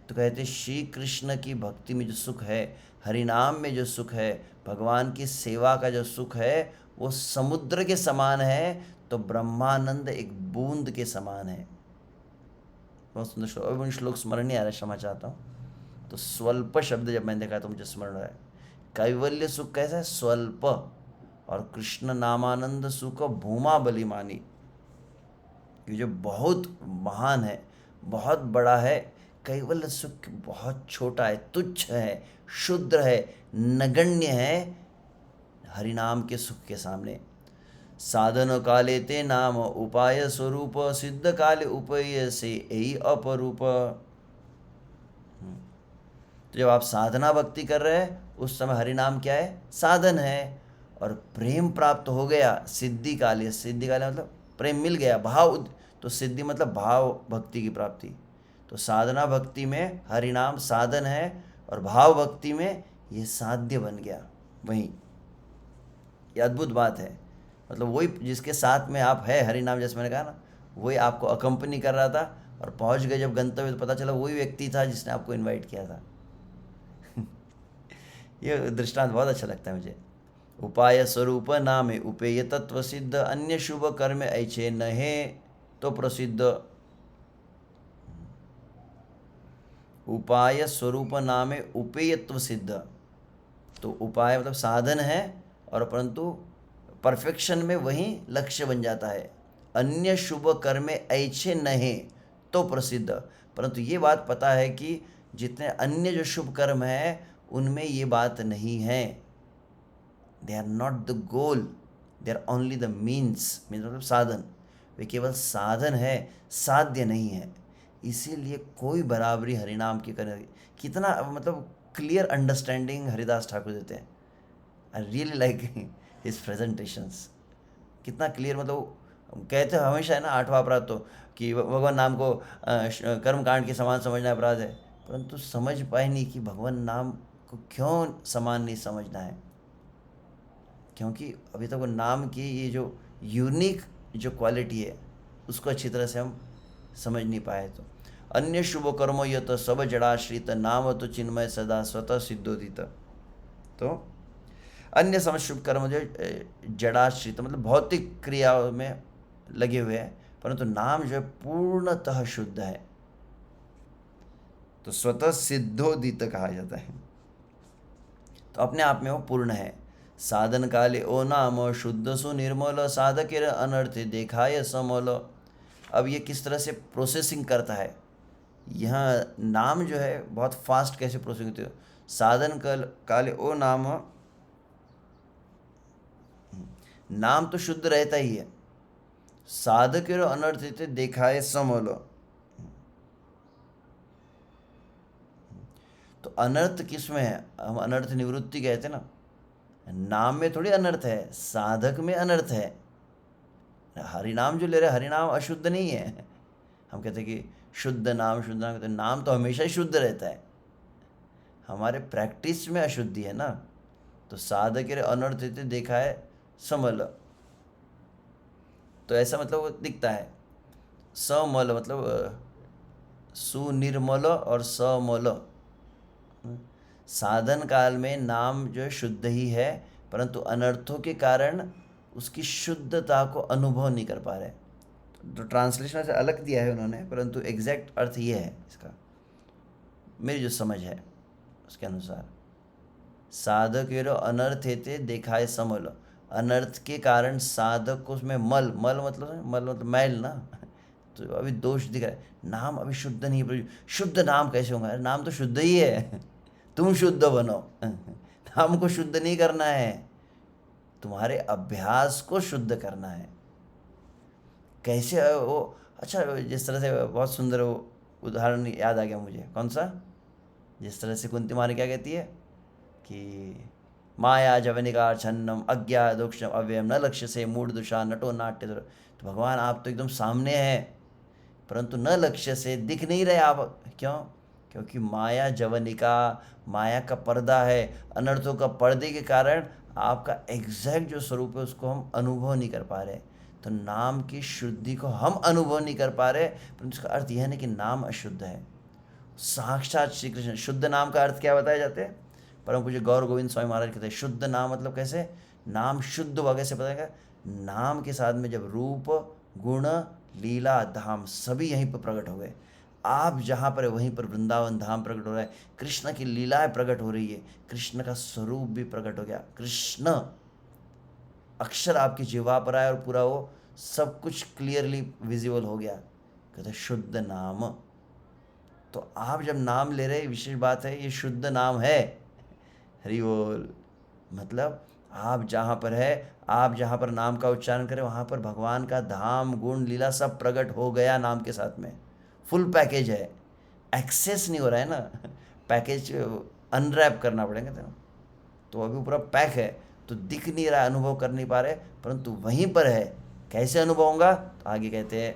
तो कहते श्री कृष्ण की भक्ति में जो सुख है, हरिनाम में जो सुख है, भगवान की सेवा का जो सुख है, वो समुद्र के समान है, तो ब्रह्मानंद एक बूंद के समान है। बहुत सुंदर श्लोक। अभी श्लोक स्मरण नहीं आ रहा, क्षमा चाहता हूँ। तो स्वल्प शब्द जब मैंने देखा तो मुझे स्मरण है। कैवल्य सुख कैसा है? स्वल्प। और कृष्ण नामानंद सुख भूमा बली मानी, ये जो बहुत महान है, बहुत बड़ा है। कैवल्य सुख बहुत छोटा है, तुच्छ है, शुद्र है, नगण्य है हरिनाम के सुख के सामने। साधन काले ते नाम उपाय स्वरूप, सिद्ध काले उपाय से यही अपरूप। तो जब आप साधना भक्ति कर रहे हैं, उस समय हरिनाम क्या है? साधन है। और प्रेम प्राप्त हो गया सिद्धि काले, सिद्धि काले मतलब प्रेम मिल गया, भाव, तो सिद्धि मतलब भाव भक्ति की प्राप्ति। तो साधना भक्ति में हरिनाम साधन है, और भाव भक्ति में ये साध्य बन गया। वहीं ये अद्भुत बात है। मतलब वही जिसके साथ में आप है हरिनाम, जैसे मैंने कहा ना, वही आपको अकम्पनी कर रहा था, और पहुंच गए जब गंतव्य, तो पता चला वही व्यक्ति था जिसने आपको इनवाइट किया था। ये दृष्टांत बहुत अच्छा लगता है मुझे। उपाय स्वरूप नामे उपेय तत्व सिद्ध, अन्य शुभ कर्म ऐछे नहे तो प्रसिद्ध। उपाय स्वरूप नामे उपेयत्व सिद्ध, तो उपाय मतलब साधन है, और परंतु परफेक्शन में वही लक्ष्य बन जाता है। अन्य शुभ कर्म ऐछे नहे तो प्रसिद्ध, परंतु ये बात पता है कि जितने अन्य जो शुभ कर्म हैं, उनमें ये बात नहीं है। They are not the goal, they are only the means, means मतलब साधन। वे केवल साधन है, साध्य नहीं है। इसीलिए कोई बराबरी हरिनाम की करे। कितना मतलब क्लियर अंडरस्टैंडिंग हरिदास ठाकुर देते हैं। I really like his presentations. कितना क्लियर, मतलब कहते हैं हमेशा है ना, आठवां अपराध तो कि भगवान नाम को कर्म कांड के समान समझना अपराध है, परंतु समझ पाए नहीं कि भगवान नाम को क्यों समान नहीं समझना है। क्योंकि अभी तक वो नाम की ये जो यूनिक जो क्वालिटी है उसको अच्छी तरह से हम समझ नहीं पाए। तो अन्य शुभ कर्मो यह तो सब जड़ाश्रित नाम तो चिन्मय सदा स्वतः सिद्धोदित। तो अन्य समझ शुभ कर्म जो जड़ाश्रित मतलब भौतिक क्रियाओं में लगे हुए हैं, परंतु नाम जो है पूर्णतः शुद्ध है, तो स्वतः सिद्धोदित कहा जाता है। तो अपने आप में वो पूर्ण है। साधन काले ओ नाम शुद्ध सुनिर्मल साधकेर अनर्थ देखाय समल। अब ये किस तरह से प्रोसेसिंग करता है, यहाँ नाम जो है बहुत फास्ट कैसे प्रोसेसिंग होती है। साधन काले ओ नाम, नाम तो शुद्ध रहता ही है, साधकेर अनर्थ देखाय समल। तो अनर्थ किस में है, हम अनर्थ निवृत्ति कहते हैं ना, नाम में थोड़ी अनर्थ है, साधक में अनर्थ है। हरिनाम जो ले रहे हैं, हरिनाम अशुद्ध नहीं है। हम कहते हैं कि शुद्ध नाम, शुद्ध नाम कहते हैं, नाम तो हमेशा ही शुद्ध रहता है, हमारे प्रैक्टिस में अशुद्धि है ना। तो साधक के अनर्थ देखा है समल, तो ऐसा मतलब वो दिखता है। समल मतलब सुनिर्मल और समल। साधन काल में नाम जो है शुद्ध ही है, परंतु अनर्थों के कारण उसकी शुद्धता को अनुभव नहीं कर पा रहे। तो ट्रांसलेशन से अलग दिया है उन्होंने, परंतु एग्जैक्ट अर्थ ये है इसका, मेरी जो समझ है उसके अनुसार। साधक एरो अनर्थ हेते देखाए समल। अनर्थ के कारण साधक को उसमें मल, मल मतलब मैल ना, तो अभी दोष दिख रहा है। नाम अभी शुद्ध नहीं, शुद्ध नाम कैसे होगा, नाम तो शुद्ध ही है। तुम शुद्ध बनो। नाम को शुद्ध नहीं करना है, तुम्हारे अभ्यास को शुद्ध करना है। कैसे वो, अच्छा जिस तरह से बहुत सुंदर वो उदाहरण याद आ गया मुझे, कौन सा, जिस तरह से कुंती माँ ने क्या कहती है कि माया जवनिका छन्नम अज्ञा दोक्षम अव्ययम न लक्ष्य से मूढ़ दुषा नटो नाट्य। तो भगवान आप तो एकदम सामने हैं, परंतु न लक्ष्य से दिख नहीं रहे आप। क्यों? क्योंकि माया जवनिका, माया का पर्दा है, अनर्थों का पर्दे के कारण आपका एग्जैक्ट जो स्वरूप है उसको हम अनुभव नहीं कर पा रहे। तो नाम की शुद्धि को हम अनुभव नहीं कर पा रहे, परंतु इसका अर्थ यह नहीं कि नाम अशुद्ध है। साक्षात श्री कृष्ण, शुद्ध नाम का अर्थ क्या बताए जाते हैं, परम पूज्य गौर गोविंद स्वामी महाराज कहते हैं शुद्ध नाम मतलब कैसे, नाम शुद्ध हुआ कैसे पता है। नाम के साथ में जब रूप गुण लीला धाम सभी यहीं पर प्रकट हो गए, आप जहाँ पर है वहीं पर वृंदावन धाम प्रकट हो रहा है, कृष्ण की लीलाएं प्रकट हो रही है, कृष्ण का स्वरूप भी प्रकट हो गया, कृष्ण अक्षर आपकी जिह्वा पर आया और पूरा वो सब कुछ क्लियरली विजिबल हो गया। कहते शुद्ध नाम। तो आप जब नाम ले रहे, विशेष बात है ये शुद्ध नाम है। हरि बोल। मतलब आप जहाँ पर है, आप जहाँ पर नाम का उच्चारण करें वहाँ पर भगवान का धाम गुण लीला सब प्रकट हो गया नाम के साथ में। फुल पैकेज है, एक्सेस नहीं हो रहा है ना, पैकेज अनरैप करना पड़ेगा तेरा। तो अभी पूरा पैक है, तो दिख नहीं रहा, अनुभव कर नहीं पा रहे, परंतु वहीं पर है। कैसे अनुभव होगा, तो आगे कहते हैं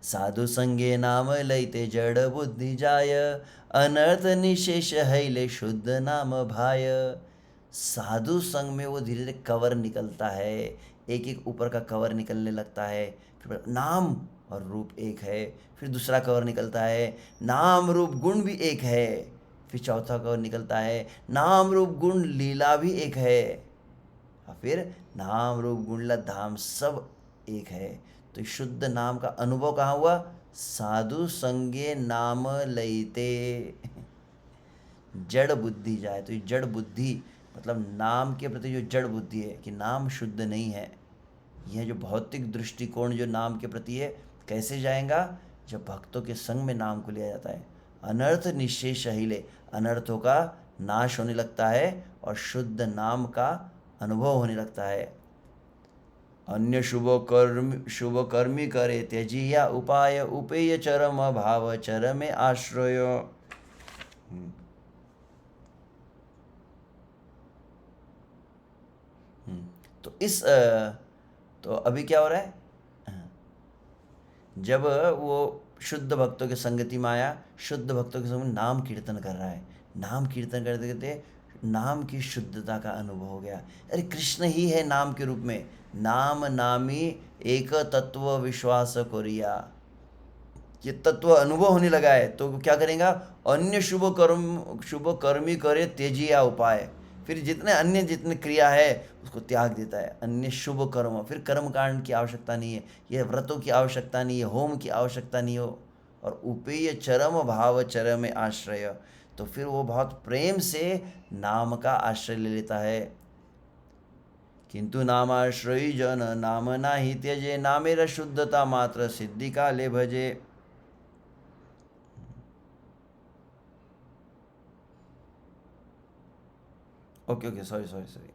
साधु संगे नाम लैते जड़ बुद्धि जाय अनर्थ निशेष हैले शुद्ध नाम भाय। साधु संग में वो धीरे धीरे कवर निकलता है, एक एक ऊपर का कवर निकलने लगता है, फिर नाम और रूप एक है, फिर दूसरा कवर निकलता है, नाम रूप गुण भी एक है, फिर चौथा कवर निकलता है, नाम रूप गुण लीला भी एक है, और फिर नाम रूप गुण लीला धाम सब एक है। तो शुद्ध नाम का अनुभव कहाँ हुआ, साधु संगे नाम लईते जड़ बुद्धि जाए। तो ये जड़ बुद्धि मतलब नाम के प्रति जो जड़ बुद्धि है कि नाम शुद्ध नहीं है, यह जो भौतिक दृष्टिकोण जो नाम के प्रति है, कैसे जाएगा, जब भक्तों के संग में नाम को लिया जाता है। अनर्थ निशेष हिले, अनर्थों का नाश होने लगता है और शुद्ध नाम का अनुभव होने लगता है। अन्य शुभ कर्मी करे त्यजिया उपाय उपेय चरम भाव चरमे आश्रय। तो तो अभी क्या हो रहा है, जब वो शुद्ध भक्तों की संगति में आया, शुद्ध भक्तों के संग नाम कीर्तन कर रहा है, नाम कीर्तन करते करते नाम की शुद्धता का अनुभव हो गया। अरे कृष्ण ही है नाम के रूप में, नाम नामी एक तत्व विश्वास कोरिया, ये तत्व अनुभव होने लगा है। तो क्या करेगा, अन्य शुभ कर्मी करे तेजिया उपाय, फिर जितने क्रिया है उसको त्याग देता है। अन्य शुभ कर्म, फिर कर्म कांड की आवश्यकता नहीं है, ये व्रतों की आवश्यकता नहीं है, होम की आवश्यकता नहीं हो। और उपेय चरम भाव चरम आश्रय, तो फिर वो बहुत प्रेम से नाम का आश्रय ले लेता है। किंतु नामाश्रयी जन नाम नाही त्यजे, नामेर शुद्धता मात्र सिद्धि काले भजे। Okay okay, sorry sorry sorry,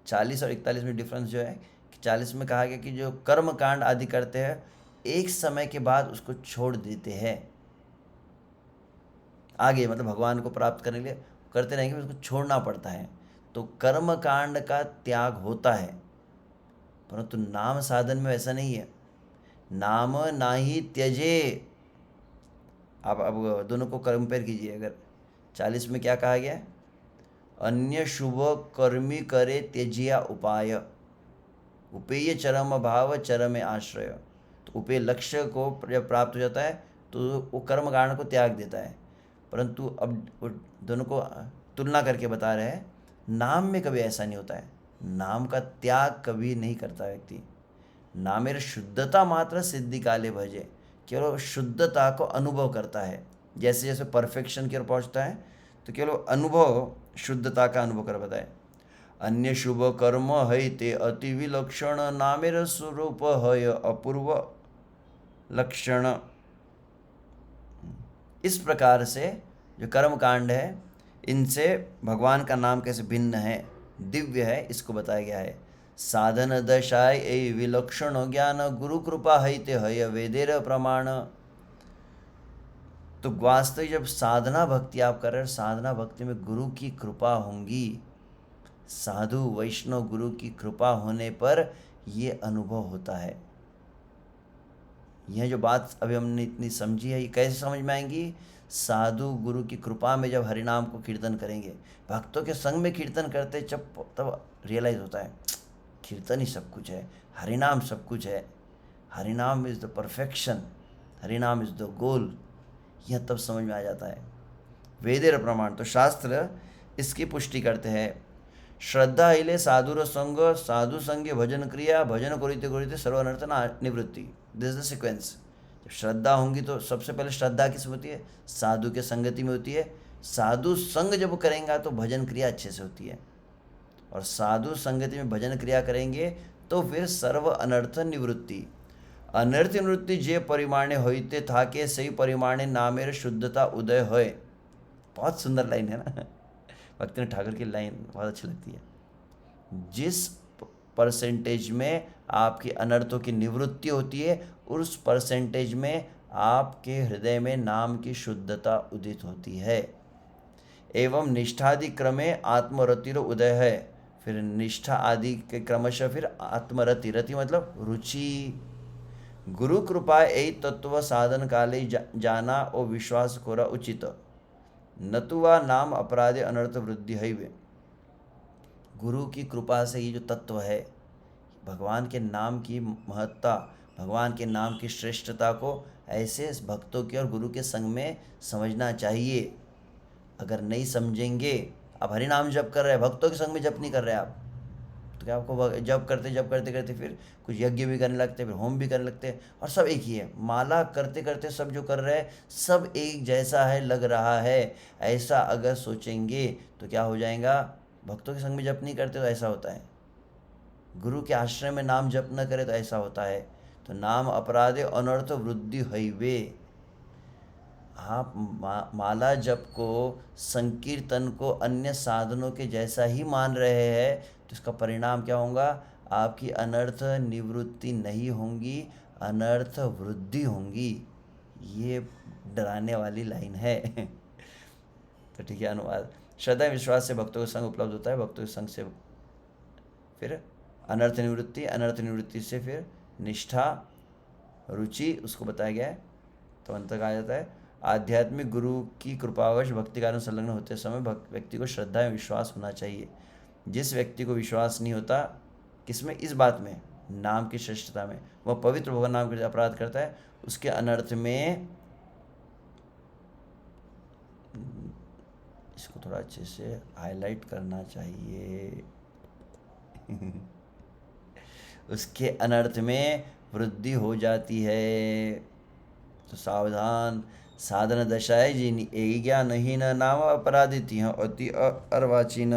40 और 41 में डिफरेंस जो है कि 40 में कहा गया कि जो कर्म कांड आदि करते हैं एक समय के बाद उसको छोड़ देते हैं, आगे मतलब भगवान को प्राप्त करने के लिए करते रहेंगे, उसको छोड़ना पड़ता है। तो कर्म कांड का त्याग होता है, परंतु नाम साधन में वैसा नहीं है। नाम नाही त्यजे, आप अब दोनों को कंपेयर कीजिए। अगर 40 में क्या कहा गया, अन्य शुभ कर्मी करे त्यजिया उपाय उपेय चरम भाव चरम आश्रय। तो उपेय लक्ष्य को जब प्राप्त हो जाता है तो वो कर्म कारण को त्याग देता है। परंतु अब वो दोनों को तुलना करके बता रहे हैं, नाम में कभी ऐसा नहीं होता है, नाम का त्याग कभी नहीं करता व्यक्ति। नामेर शुद्धता मात्र सिद्धि काले भजे, केवल शुद्धता को अनुभव करता है। जैसे जैसे परफेक्शन की ओर पहुँचता है तो केवल अनुभव, शुद्धता का अनुभव कर बताए। अन्य शुभ कर्म है ते अति विलक्षण, नामेर स्वरूप है अपूर्व लक्षण। इस प्रकार से जो कर्म कांड है इनसे भगवान का नाम कैसे भिन्न है, दिव्य है, इसको बताया गया है। साधन दशाय ए विलक्षण ज्ञान, गुरु कृपा है ते हय वेदेर प्रमाण। तो वास्तविक जब साधना भक्ति आप कर रहे हो, साधना भक्ति में गुरु की कृपा होंगी, साधु वैष्णव गुरु की कृपा होने पर ये अनुभव होता है। यह जो बात अभी हमने इतनी समझी है, ये कैसे समझ में आएंगी, साधु गुरु की कृपा में जब हरिनाम को कीर्तन करेंगे, भक्तों के संग में कीर्तन करते जब तब रियलाइज होता है कीर्तन ही सब कुछ है, हरिनाम सब कुछ है, हरिनाम इज़ द परफेक्शन, हरिनाम इज़ द गोल। यह तब समझ में आ जाता है। वेदेर प्रमाण, तो शास्त्र इसकी पुष्टि करते हैं। श्रद्धा हिले साधुर संग, साधु संगे भजन क्रिया, भजन करिते करिते सर्व अनर्थ निवृत्ति। This is the sequence. जब श्रद्धा होंगी तो सबसे पहले श्रद्धा किस में होती है, साधु के संगति में होती है। साधु संग जब करेंगे तो भजन क्रिया अच्छे से होती है, और साधु संगति में भजन क्रिया करेंगे तो फिर सर्व अनर्थ निवृत्ति। अनर्थ निवृत्ति जे परिमाणे होते थाके, सही परिमाणे नामेर शुद्धता उदय होय। बहुत सुंदर लाइन है ना, भक्ति ठाकुर की लाइन बहुत अच्छी लगती है। जिस परसेंटेज में आपकी अनर्थों की निवृत्ति होती है, उस परसेंटेज में आपके हृदय में नाम की शुद्धता उदित होती है। एवं निष्ठादि क्रमे आत्मरतिर उदय है, फिर निष्ठा आदि के क्रमशः फिर आत्मरति, रति मतलब रुचि। गुरु कृपा यही तत्व साधन काले जाना और विश्वास कोरा उचित, नतुवा नाम अपराधे अनर्थ वृद्धि है वे। गुरु की कृपा से ये जो तत्व है, भगवान के नाम की महत्ता, भगवान के नाम की श्रेष्ठता को ऐसे भक्तों के और गुरु के संग में समझना चाहिए। अगर नहीं समझेंगे, आप हरि नाम जप कर रहे हैं, भक्तों के संग में जप नहीं कर रहे आप, तो क्या आपको जप करते करते फिर कुछ यज्ञ भी करने लगते, फिर होम भी करने लगते, और सब एक ही है। माला करते करते सब जो कर रहे हैं सब एक जैसा है, लग रहा है, ऐसा अगर सोचेंगे तो क्या हो जाएगा, भक्तों के संग में जप नहीं करते तो ऐसा होता है, गुरु के आश्रय में नाम जप न करे तो ऐसा होता है। तो नाम अपराधे अनर्थ वृद्धि हईवे। आप माला जप को, संकीर्तन को अन्य साधनों के जैसा ही मान रहे हैं तो इसका परिणाम क्या होगा, आपकी अनर्थ निवृत्ति नहीं होंगी, अनर्थ वृद्धि होंगी। ये डराने वाली लाइन है। तो ठीक है, अनुवाद। श्रद्धा विश्वास से भक्तों को संग उपलब्ध होता है, भक्तों के संग से फिर अनर्थ निवृत्ति, अनर्थ निवृत्ति से फिर निष्ठा, रुचि, उसको बताया गया है। तो अंत कहा जाता है आध्यात्मिक गुरु की कृपावश भक्ति कार्य में संलग्न होते समय व्यक्ति को श्रद्धा में विश्वास होना चाहिए। जिस व्यक्ति को विश्वास नहीं होता, किसमें? इस बात में, नाम की श्रेष्ठता में, वह पवित्र भगवान नाम के अपराध करता है, उसके अनर्थ में, इसको थोड़ा अच्छे से हाईलाइट करना चाहिए। उसके अनर्थ में वृद्धि हो जाती है। तो सावधान, साधन दशाएं जिन ज्ञान ही न नाम अपराधित अति अर्वाचीन।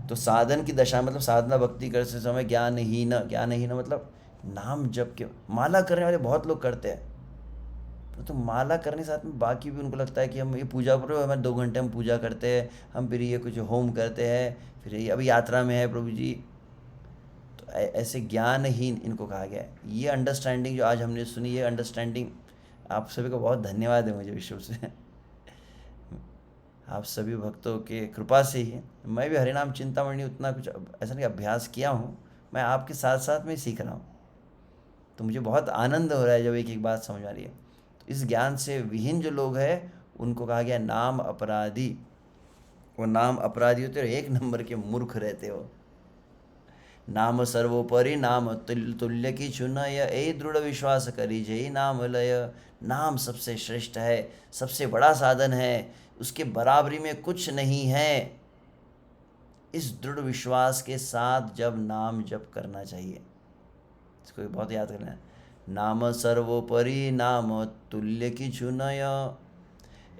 तो साधन की दशा मतलब साधना भक्ति करते समय ज्ञानहीन, ज्ञानहीन मतलब नाम जप के, माला करने वाले बहुत लोग करते हैं, तो माला करने के साथ में बाकी भी उनको लगता है कि हम ये पूजा करो, हमें 2 घंटे हम पूजा करते हैं, हम फिर ये कुछ होम करते हैं, फिर ये अभी यात्रा में है प्रभु जी। तो ऐसे ज्ञानहीन इनको कहा गया है। ये अंडरस्टैंडिंग जो आज हमने सुनी, ये अंडरस्टैंडिंग आप सभी को बहुत धन्यवाद है मुझे विश्व से। आप सभी भक्तों के कृपा से ही मैं भी हरिनाम चिंतामणि उतना कुछ ऐसा नहीं अभ्यास किया हूँ, मैं आपके साथ साथ में ही सीख रहा हूँ। तो मुझे बहुत आनंद हो रहा है जब एक एक बात समझ आ रही है। तो इस ज्ञान से विहीन जो लोग हैं उनको कहा गया नाम अपराधी। वो नाम अपराधी होते और 1 नंबर के मूर्ख रहते हो। नाम सर्वोपरि नाम तुल्य की चुनय, ए दृढ़ विश्वास करी जय नाम लय। नाम सबसे श्रेष्ठ है, सबसे बड़ा साधन है, उसके बराबरी में कुछ नहीं है। इस दृढ़ विश्वास के साथ जब नाम जप करना चाहिए, इसको बहुत याद करना है। नाम सर्वोपरि नाम तुल्य की चुनय,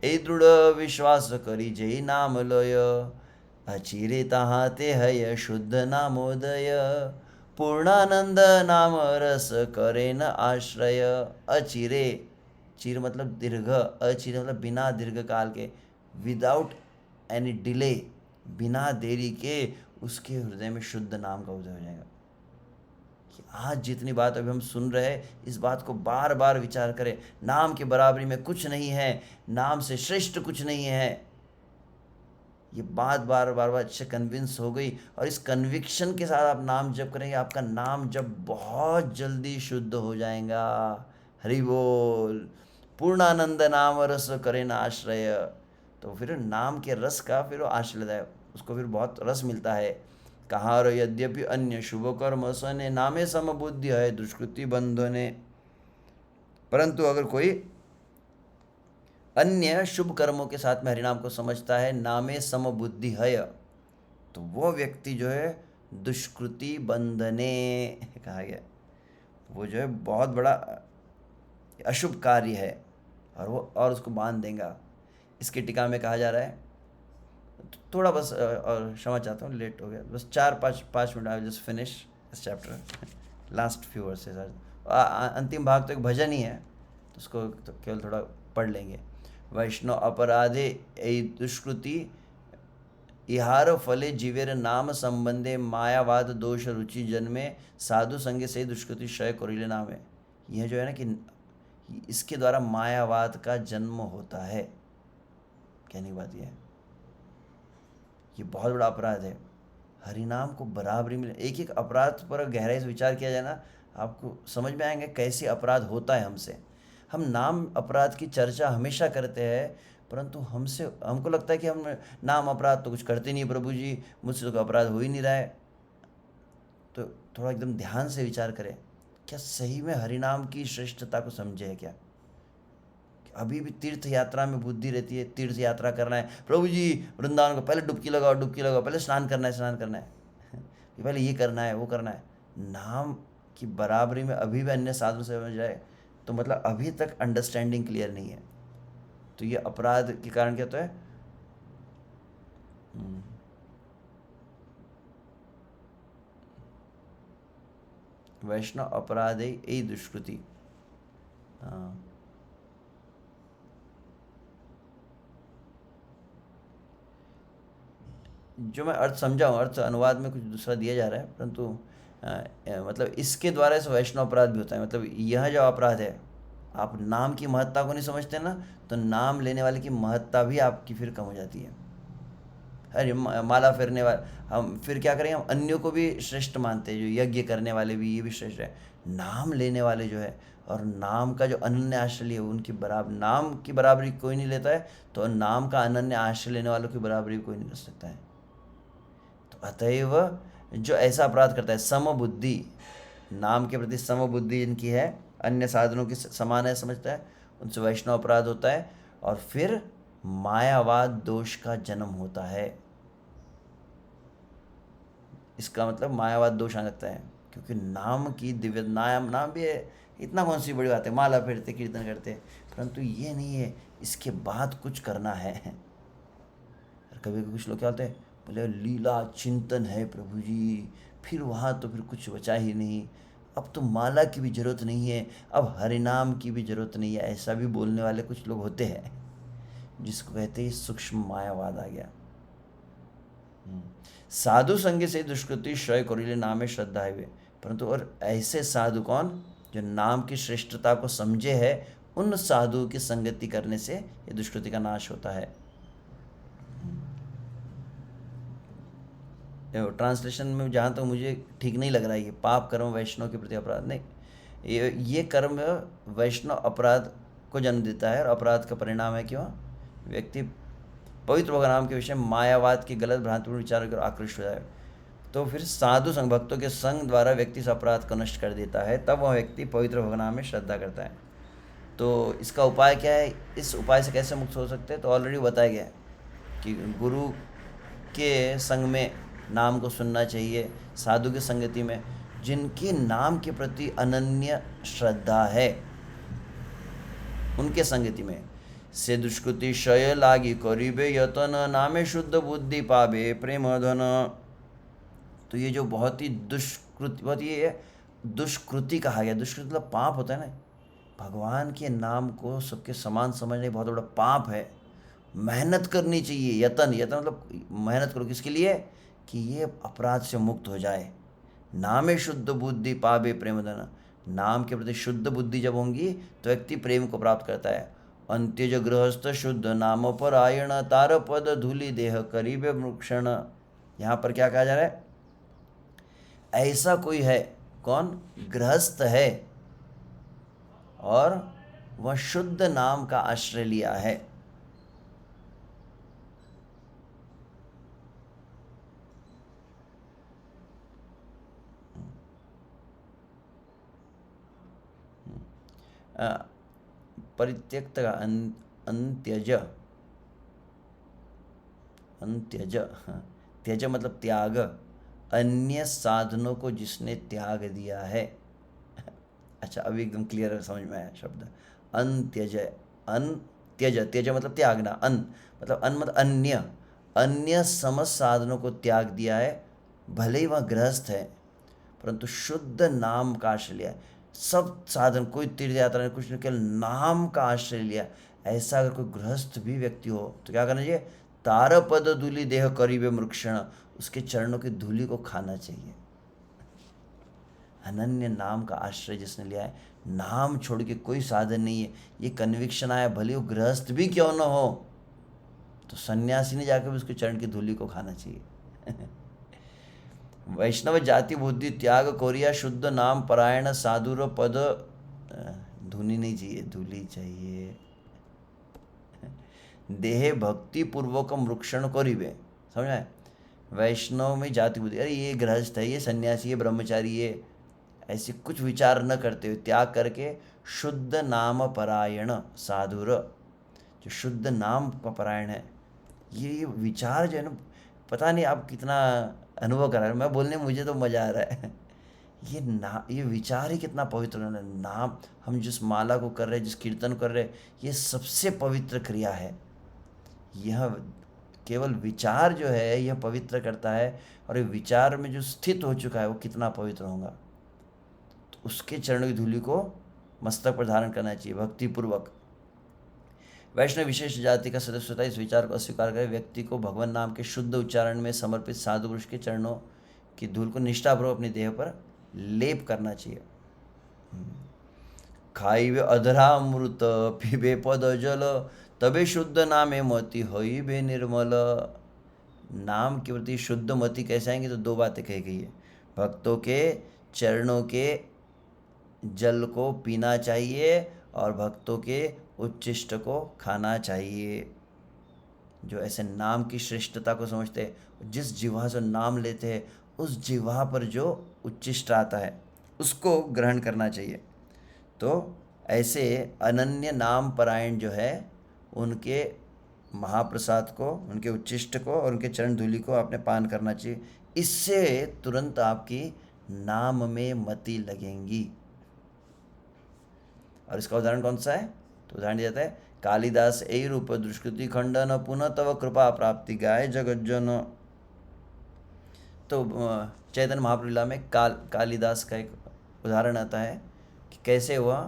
ए दृढ़ विश्वास करी जय नाम लय। अचिरे तहाँ ते हय शुद्ध नामोदय, पूर्णानंद नाम रस करे न आश्रय। अचिरे, चिर मतलब दीर्घ, अचिरे मतलब बिना दीर्घ काल के, विदाउट एनी डिले, बिना देरी के उसके हृदय में शुद्ध नाम का उदय हो जाएगा। कि आज जितनी बात अभी हम सुन रहे हैं, इस बात को बार बार विचार करें। नाम के बराबरी में कुछ नहीं है, नाम से श्रेष्ठ कुछ नहीं है। ये बात बार बार बार अच्छे कन्विंस हो गई, और इस कन्विक्शन के साथ आप नाम जप करेंगे, आपका नाम जप बहुत जल्दी शुद्ध हो जाएगा। हरि बोल। पूर्णानंद नाम रस करे ना आश्रय। तो फिर नाम के रस का फिर वो आश्रय लेता है, उसको फिर बहुत रस मिलता है। कहार यद्यपि अन्य शुभ कर्म सने, नामे समबुद्धि है दुष्कृति बंधने। परंतु अगर कोई अन्य शुभ कर्मों के साथ में हरिनाम को समझता है, नामे समबुद्धि है, तो वो व्यक्ति जो है दुष्कृति बंधने कहा गया, वो जो है बहुत बड़ा अशुभ कार्य है, और वो और उसको बांध देगा। इसकी टीका में कहा जा रहा है, थोड़ा बस और क्षमा चाहता हूँ, लेट हो गया, बस 4-5 minute, I just finish this chapter, last few versus. अंतिम भाग तो एक भजन ही है, तो उसको तो केवल थोड़ा पढ़ लेंगे। वैष्णव अपराधे ए दुष्कृति, इहार फले जीवेर नाम संबंधे, मायावाद दोष रुचि जन्मे, साधु संगे से दुष्कृति क्षय कौरिले नाम है। यह जो है ना कि इसके द्वारा मायावाद का जन्म होता है। कहने की बात यह है, ये बहुत बड़ा अपराध है। हरिनाम को बराबरी मिले, एक एक अपराध पर गहराई से विचार किया जाए ना, आपको समझ में आएंगे कैसे अपराध होता है हमसे। हम नाम अपराध की चर्चा हमेशा करते हैं, परंतु हमको लगता है कि हम नाम अपराध तो कुछ करते नहीं प्रभु जी, मुझसे तो अपराध हो ही नहीं रहा है। तो थोड़ा एकदम ध्यान से विचार करें, क्या सही में हरिनाम की श्रेष्ठता को समझे है क्या? अभी भी तीर्थ यात्रा में बुद्धि रहती है, तीर्थ यात्रा करना है प्रभु जी, वृंदावन को पहले डुबकी लगाओ, डुबकी लगाओ, पहले स्नान करना है, स्नान करना है, कि पहले ये करना है, वो करना है। नाम की बराबरी में अभी भी अन्य साधु से समझ जाए, तो मतलब अभी तक अंडरस्टैंडिंग क्लियर नहीं है। तो ये अपराध के कारण क्या होता है? वैष्णव अपराधे ए दुष्कृति। हाँ, जो मैं अर्थ समझा हूँ, अर्थ अनुवाद में कुछ दूसरा दिया जा रहा है, परंतु मतलब इसके द्वारा इस वैष्णव अपराध भी होता है। मतलब यह जो अपराध है, आप नाम की महत्ता को नहीं समझते ना, तो नाम लेने वाले की महत्ता भी आपकी फिर कम हो जाती है। अरे माला फेरने वाले, हम फिर क्या करेंगे, हम अन्यों को भी श्रेष्ठ मानते हैं, जो यज्ञ करने वाले भी, ये भी श्रेष्ठ है। नाम लेने वाले जो है, और नाम का जो अनन्य आश्रय है, उनकी बराबर, नाम की बराबरी कोई नहीं लेता है, तो नाम का अनन्य आश्रय लेने वालों की बराबरी कोई नहीं कर सकता है। तो अतएव जो ऐसा अपराध करता है, समबुद्धि, नाम के प्रति समबुद्धि जिनकी है, अन्य साधनों की समान है समझता है, उनसे वैष्णव अपराध होता है। और फिर मायावाद दोष का जन्म होता है। इसका मतलब मायावाद दोष आने लगता है, क्योंकि नाम की दिव्य, नाम नाम भी है, इतना कौन सी बड़ी बात है, माला फेरते कीर्तन करते, परंतु ये नहीं है इसके बाद कुछ करना है। और कभी कुछ लोग क्या होते हैं, बोले लीला चिंतन है प्रभु जी, फिर वहाँ तो फिर कुछ बचा ही नहीं, अब तो माला की भी ज़रूरत नहीं है, अब हरिनाम की भी ज़रूरत नहीं है, ऐसा भी बोलने वाले कुछ लोग होते हैं, जिसको कहते हैं सूक्ष्म मायावाद आ गया। साधु संग से दुष्कृति क्षय करिले नामे श्रद्धा है। परंतु और ऐसे साधु कौन, जो नाम की श्रेष्ठता को समझे है, उन साधु की संगति करने से ये दुष्कृति का नाश होता है। ट्रांसलेशन में जहाँ तक तो मुझे ठीक नहीं लग रहा है, ये पाप कर्म वैष्णव के प्रति अपराध नहीं, ये कर्म वैष्णव अपराध को जन्म देता है, और अपराध का परिणाम है क्यों, व्यक्ति पवित्र भगवान के विषय में मायावाद की गलत भ्रांतिपूर्ण विचारों की ओर आकृष्ट हो जाए। तो फिर साधु संग, भक्तों के संग द्वारा व्यक्ति इस अपराध को नष्ट कर देता है, तब वह व्यक्ति पवित्र भगवान में श्रद्धा करता है। तो इसका उपाय क्या है, इस उपाय से कैसे मुक्त हो सकते हैं, तो ऑलरेडी बताया गया है कि गुरु के संग में नाम को सुनना चाहिए, साधु की संगति में, जिनके नाम के प्रति अनन्य श्रद्धा है, उनके संगति में से दुष्कृति क्षय लागी करीबे यतन नामे शुद्ध बुद्धि पावे प्रेम धन। तो ये जो बहुत ही दुष्कृति, बहुत ये दुष्कृति कहा गया, दुष्कृति मतलब पाप होता है ना, भगवान के नाम को सबके समान समझने बहुत बड़ा पाप है। मेहनत करनी चाहिए, यतन, यतन मतलब मेहनत करो, किसके लिए, कि ये अपराध से मुक्त हो जाए। नामे शुद्ध बुद्धि पावे प्रेम धन, नाम के प्रति शुद्ध बुद्धि जब होंगी तो व्यक्ति प्रेम को प्राप्त करता है। अंत्यज गृहस्थ शुद्ध नाम परायण तार पद धूलि देह करीबे वृक्षण। यहाँ पर क्या कहा जा रहा है, ऐसा कोई है, कौन, गृहस्थ है, और वह शुद्ध नाम का आश्रय लिया है। परित्यक्त का अंत्यज, अंत्यज, त्यज मतलब त्याग, अन्य साधनों को जिसने त्याग दिया है। अच्छा, अभी एकदम क्लियर समझ में आया शब्द, अंत्यज, अन त्यज, त्यज मतलब त्यागना, अन मतलब अन मतलब अन्य, अन्य समस्त साधनों को त्याग दिया है, भले ही वह गृहस्थ है, परंतु शुद्ध नाम का आश्रय लिया है। सब साधन, कोई तीर्थ यात्रा नहीं, कुछ नहीं, केवल नाम का आश्रय लिया। ऐसा अगर कोई गृहस्थ भी व्यक्ति हो तो क्या करना चाहिए, तारपद धूलि देह करीबे मृक्षण, उसके चरणों की धूलि को खाना चाहिए। अनन्य नाम का आश्रय जिसने लिया है, नाम छोड़ के कोई साधन नहीं है, ये कन्विक्शन आया, भले वो गृहस्थ भी क्यों न हो, तो सन्यासी ने जाकर भी उसके चरण की धूलि को खाना चाहिए। वैष्णव जाति बुद्धि त्याग कोरिया शुद्ध नाम परायण साधुर पद, धुनी नहीं चाहिए, धूलि चाहिए। देहे भक्ति पूर्वक वृक्षण करीबे, समझ आए, वैष्णव में जाति बुद्धि, अरे ये गृहस्थ है, ये सन्यासी है, ब्रह्मचारी है, ऐसे कुछ विचार न करते हुए त्याग करके शुद्ध नाम परायण साधुर, जो शुद्ध नाम का परायण है, ये विचार जो है ना, पता नहीं आप कितना अनुभव करा रहे हैं, मैं बोलने में मुझे तो मज़ा आ रहा है। ये विचार ही कितना पवित्र है। नाम, हम जिस माला को कर रहे हैं, जिस कीर्तन कर रहे हैं, ये सबसे पवित्र क्रिया है। यह केवल विचार जो है यह पवित्र करता है, और ये विचार में जो स्थित हो चुका है वो कितना पवित्र होगा। तो उसके चरणों की धूलि को मस्तक पर धारण करना चाहिए भक्तिपूर्वक। वैष्णव विशेष जाति का सदस्यता इस विचार को अस्वीकार करे व्यक्ति को भगवान नाम के शुद्ध उच्चारण में समर्पित साधु पुरुष के चरणों की धूल को निष्ठापूर्वक अपनी देह पर लेप करना चाहिए। खाइबे अधरामृत पीबे पद जल तबे शुद्ध नामे मति होइबे निर्मल। नाम के प्रति शुद्ध मति कैसे आएंगे, तो दो बातें कही गई है। भक्तों के चरणों के जल को पीना चाहिए और भक्तों के उच्चिष्ट को खाना चाहिए। जो ऐसे नाम की श्रेष्ठता को समझते हैं, जिस जिह्वा से नाम लेते हैं उस जिह्वा पर जो उच्चिष्ट आता है उसको ग्रहण करना चाहिए। तो ऐसे अनन्य नाम परायण जो है उनके महाप्रसाद को, उनके उच्चिष्ट को और उनके चरण धूलि को आपने पान करना चाहिए। इससे तुरंत आपकी नाम में मति लगेंगी। और इसका उदाहरण कौन सा है, तो उदाहरण दिया जाता है कालिदास ए रूप दुष्कृति खंडन पुनः तव कृपा प्राप्ति गाय जगज्जन। तो चैतन्य महाप्रभु लीला में कालिदास का एक उदाहरण आता है कि कैसे हुआ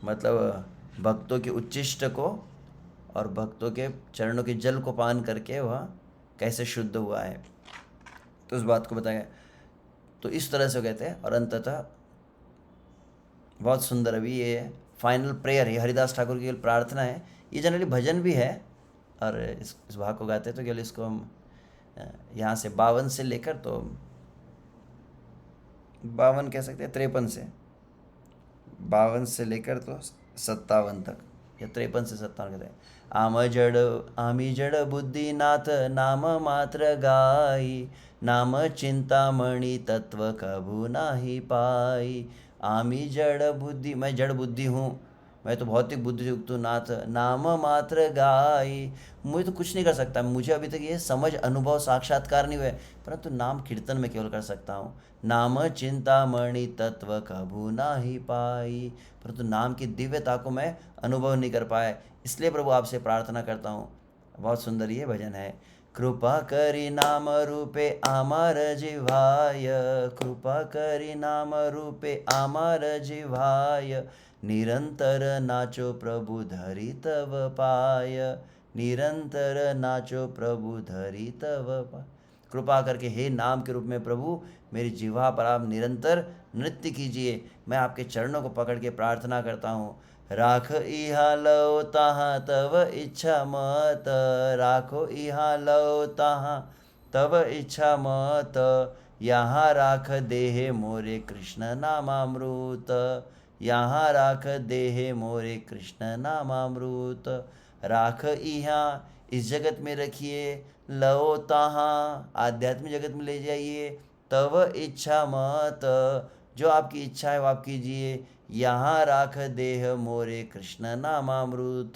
मतलब भक्तों के उच्चिष्ट को और भक्तों के चरणों के जल को पान करके वह कैसे शुद्ध हुआ है, तो उस बात को बताया। तो इस तरह से कहते हैं। और अंततः बहुत सुंदर, अभी ये फाइनल प्रेयर है, हरिदास ठाकुर की प्रार्थना है। ये जनरली भजन भी है और इस भाग को गाते हैं। तो केवल इसको हम यहाँ से 52 से लेकर, तो 52 कह सकते हैं, 53 से 52 से लेकर तो 57 तक, या 53 से 57 कहते हैं। आमी जड़ बुद्धि नाथ नाम मात्र गाई नाम चिंतामणि तत्व कभू नाही पाई। आमी जड़ बुद्धि, मैं जड़ बुद्धि हूँ, मैं तो भौतिक बुद्धि युक्त हूँ नाथ। नाम मात्र गाई, मुझे तो कुछ नहीं कर सकता, मुझे अभी तक ये समझ अनुभव साक्षात्कार नहीं हुए, परंतु नाम कीर्तन में केवल कर सकता हूँ। नाम चिंतामणि तत्व कभू नाही पाई, परंतु नाम की दिव्यता को मैं अनुभव नहीं कर पाया, इसलिए प्रभु आपसे प्रार्थना करता हूँ। बहुत सुंदर ये भजन है। कृपा करी नाम रूपे आमार जिवाय, कृपा करी नाम रूपे आमार जिवाय, निरंतर नाचो प्रभु धरि तव पाय, निरंतर नाचो प्रभु धरि तव पाय। कृपा करके हे नाम के रूप में प्रभु मेरी जिह्वा पर आप निरंतर नृत्य कीजिए। मैं आपके चरणों को पकड़ के प्रार्थना करता हूँ। राख इहा लो तहाँ तव इच्छा मत, राखो इहा लो तहाँ तव इच्छा मत, यहाँ राख देहे मोरे कृष्ण नामामृत, यहाँ राख देहे मोरे कृष्ण नामामृत। राख इहाँ, इस जगत में रखिए, लो तहाँ, आध्यात्मिक जगत में ले जाइए, तव इच्छा मत, जो आपकी इच्छा है वो आप कीजिए, यहाँ राख देह मोरे कृष्ण नामामृत,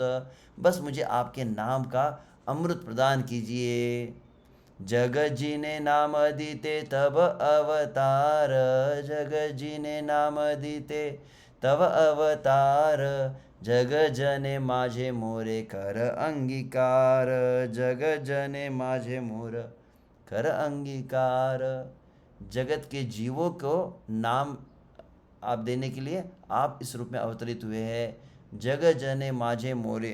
बस मुझे आपके नाम का अमृत प्रदान कीजिए। जग जीने नाम दीते तब अवतार, जग जीने नाम दीते तब अवतार, जग जने माझे मोरे कर अंगीकार, जग जने माझे मोर कर अंगीकार। जगत के जीवों को नाम आप देने के लिए आप इस रूप में अवतरित हुए हैं। जग जने माझे मोरे,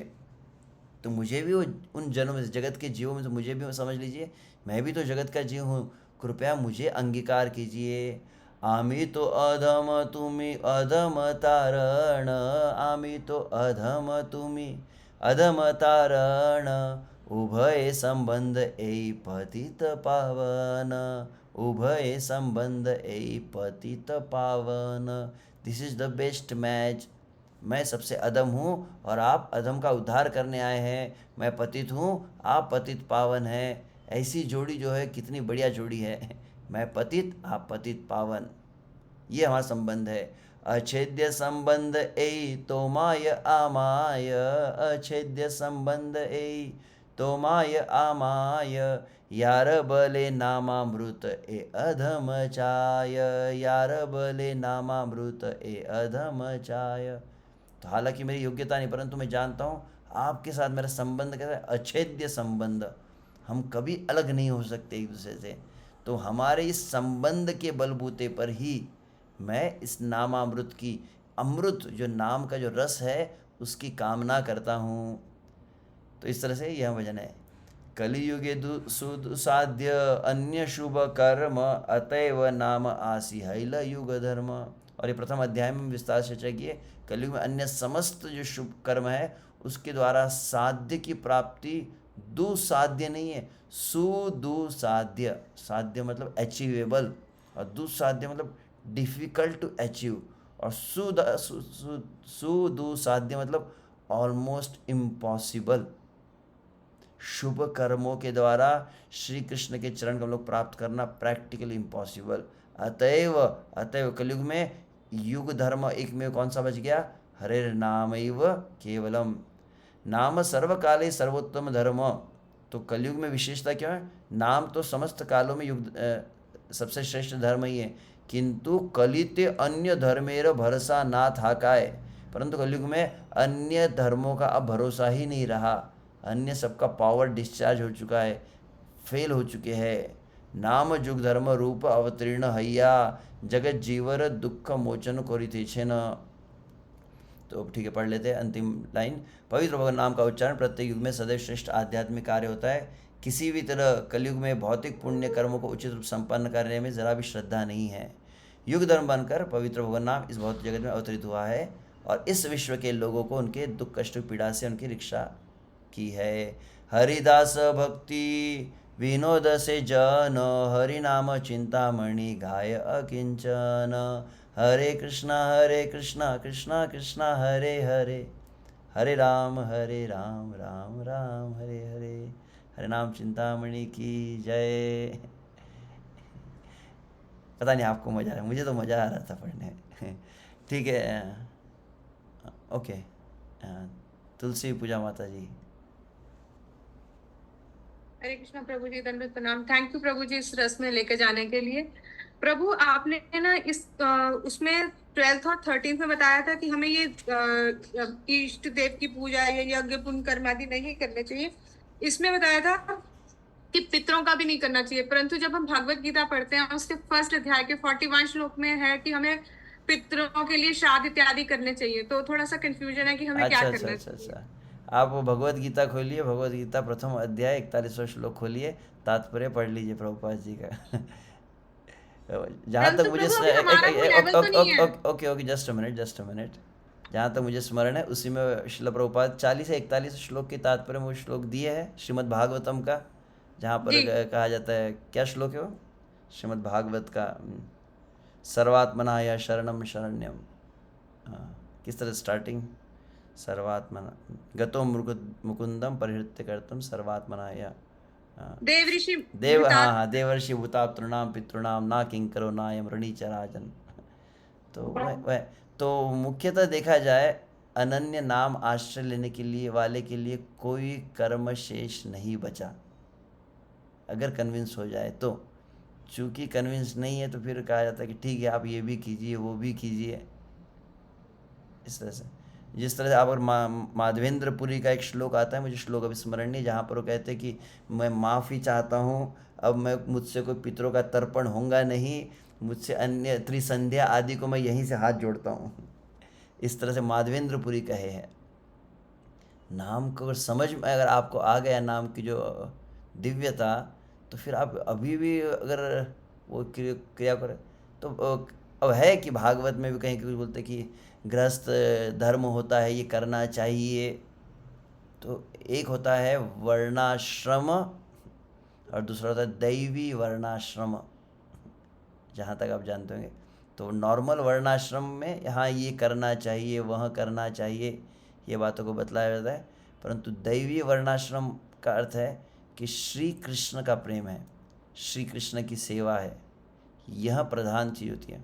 तो मुझे भी वो उन जनों में से, जगत के जीवों में से मुझे भी समझ लीजिए, मैं भी तो जगत का जीव हूँ, कृपया मुझे अंगीकार कीजिए। आमी तो अधम तुम्ही अधम तारण, आमी तो अधम तुम्ही अधम तारण, उभय संबंध ए पतित पावन, उभय संबंध ए पतित पावन। This is the best match. मैं सबसे अधम हूँ और आप अधम का उद्धार करने आए हैं। मैं पतित हूँ, आप पतित पावन हैं। ऐसी जोड़ी जो है कितनी बढ़िया जोड़ी है। मैं पतित, आप पतित पावन, ये हमारा संबंध है। अछेद्य संबंध ए तो माय आमाय, अछेद्य संबंध ए तो माय आमाय, यार बले नामामृत ए अधम चाय, यार बले नामामृत ए अधम चाय। तो हालांकि मेरी योग्यता नहीं, परंतु मैं जानता हूँ आपके साथ मेरा संबंध कैसा है, अछेद्य संबंध, हम कभी अलग नहीं हो सकते एक दूसरे से। तो हमारे इस संबंध के बलबूते पर ही मैं इस नामामृत की, अमृत जो नाम का जो रस है उसकी कामना करता हूँ। तो इस तरह से यह भजन है। कलियुगे सुसाध्य अन्य शुभ कर्म, अतएव नाम आसी हैल युग धर्म। और ये प्रथम अध्याय में विस्तार से चर्चा की है। कलियुग में अन्य समस्त जो शुभ कर्म है उसके द्वारा साध्य की प्राप्ति, दुसाध्य नहीं है, सुदुसाध्य। साध्य मतलब अचीवेबल, और दुसाध्य मतलब डिफ़िकल्ट टू अचीव, और सुदुसाध्य मतलब ऑलमोस्ट इम्पॉसिबल। शुभ कर्मों के द्वारा श्री कृष्ण के चरण कमलों को प्राप्त करना प्रैक्टिकली इम्पॉसिबल। अतएव कलयुग में युग धर्म एक में कौन सा बच गया? हरे नामैव केवलम। नाम सर्वकाले सर्वोत्तम धर्म। तो कलयुग में विशेषता क्या है? नाम तो समस्त कालों में युग सबसे श्रेष्ठ धर्म ही है, किंतु कलिते अन्य धर्मेर भरोसा ना था काय। परंतु कलयुग में अन्य धर्मों का अब भरोसा ही नहीं रहा। अन्य सबका पावर डिस्चार्ज हो चुका है, फेल हो चुके हैं। नाम जुग धर्म रूप अवतीर्ण हैया, जगत जीवर दुख मोचन कोरिथे छेन। तो ठीक है, पढ़ लेते हैं अंतिम लाइन। पवित्र भगवान नाम का उच्चारण प्रत्येक युग में सदैव श्रेष्ठ आध्यात्मिक कार्य होता है। किसी भी तरह कलयुग में भौतिक पुण्य कर्मों को उचित रूप संपन्न करने में जरा भी श्रद्धा नहीं है। युग धर्म बनकर पवित्र भगवान नाम इस भौतिक जगत में अवतरित हुआ है और इस विश्व के लोगों को उनके दुख कष्ट पीड़ा से उनकी रक्षा की है। हरिदास भक्ति विनोद से जन, हरि नाम चिंतामणि गाय अकिंचन। हरे कृष्णा कृष्णा कृष्णा हरे हरे, हरे राम राम राम हरे हरे। हरे नाम चिंतामणि की जय। पता नहीं आपको मज़ा आ रहा है, मुझे तो मज़ा आ रहा था पढ़ने। ठीक है, ओके। तुलसी पूजा माता जी। हरे कृष्णा प्रभु जी, दंडवत प्रणाम। थैंक यू प्रभु जी इस रस में लेके जाने के लिए। प्रभु आपने ना इस उसमें 12th और 13th में बताया था कि हमें ये इष्ट देव की पूजा या यज्ञ पुण्य कर्म आदि नहीं करने चाहिए। इसमें बताया था कि पितरों का भी नहीं करना चाहिए, परंतु जब हम भागवत गीता पढ़ते हैं उसके फर्स्ट अध्याय के 41 श्लोक में है कि हमें पितरों के लिए श्राद्ध इत्यादि करने चाहिए। तो थोड़ा सा कंफ्यूजन है कि हमें क्या अच्छा अच्छा करना अच्छा चाहिए। अच्छा, आप वो भगवत गीता खोलिए, भगवत गीता प्रथम अध्याय 41वां श्लोक खोलिए, तात्पर्य पढ़ लीजिए प्रभुपाद जी का। जहाँ तक परंतु मुझे प्रभु अभी हमारा वो लेवल तो नहीं है। Okay okay, just a minute. जहाँ तक मुझे स्मरण है उसी में श्रील प्रभुपाद 40 से 41 श्लोक के तात्पर्य में वो श्लोक दिए हैं श्रीमद् भागवतम का, जहाँ पर जी कहा जाता है, क्या श्लोक है वो श्रीमद् भागवत का? सर्वात्मना या शरणम शरण्यम। हाँ, किस तरह स्टार्टिंग? सर्वात्मना गतो मुकुंदम परिहृत्य कर्तुम सर्वात्मना या। हाँ, देव ऋषि हाँ भूतात। हाँ, देवर्षि भूताप्तॄणाम पितॄणाम ना किंकरो नायम रणीचराजन। तो वह तो मुख्यतः देखा जाए, अनन्य नाम आश्रय लेने के लिए वाले के लिए कोई कर्म शेष नहीं बचा, अगर कन्विंस हो जाए तो। चूँकि कन्विंस नहीं है तो फिर कहा जाता है कि ठीक है, आप ये भी कीजिए वो भी कीजिए, इस तरह से। जिस तरह से आप, अगर माधवेंद्रपुरी का एक श्लोक आता है, मुझे श्लोक अभी स्मरण नहीं, जहाँ पर वो कहते हैं कि मैं माफ़ी चाहता हूँ, अब मैं मुझसे कोई पितरों का तर्पण होगा नहीं, मुझसे अन्य त्रिसंध्या आदि को मैं यहीं से हाथ जोड़ता हूँ। इस तरह से माधवेंद्रपुरी कहे हैं। नाम को अगर समझ में अगर आपको आ गया नाम की जो दिव्यता, तो फिर आप अभी भी अगर वो क्रिया करें तो अब है कि भागवत में भी कहीं कुछ बोलते कि गृहस्थ धर्म होता है, ये करना चाहिए। तो एक होता है वर्णाश्रम और दूसरा होता है दैवी वर्णाश्रम, जहाँ तक आप जानते होंगे। तो नॉर्मल वर्णाश्रम में यहाँ ये करना चाहिए वह करना चाहिए, ये बातों को बतलाया जाता है। परंतु दैवीय वर्णाश्रम का अर्थ है कि श्री कृष्ण का प्रेम है, श्री कृष्ण की सेवा है, यह प्रधान चीज़ होती है।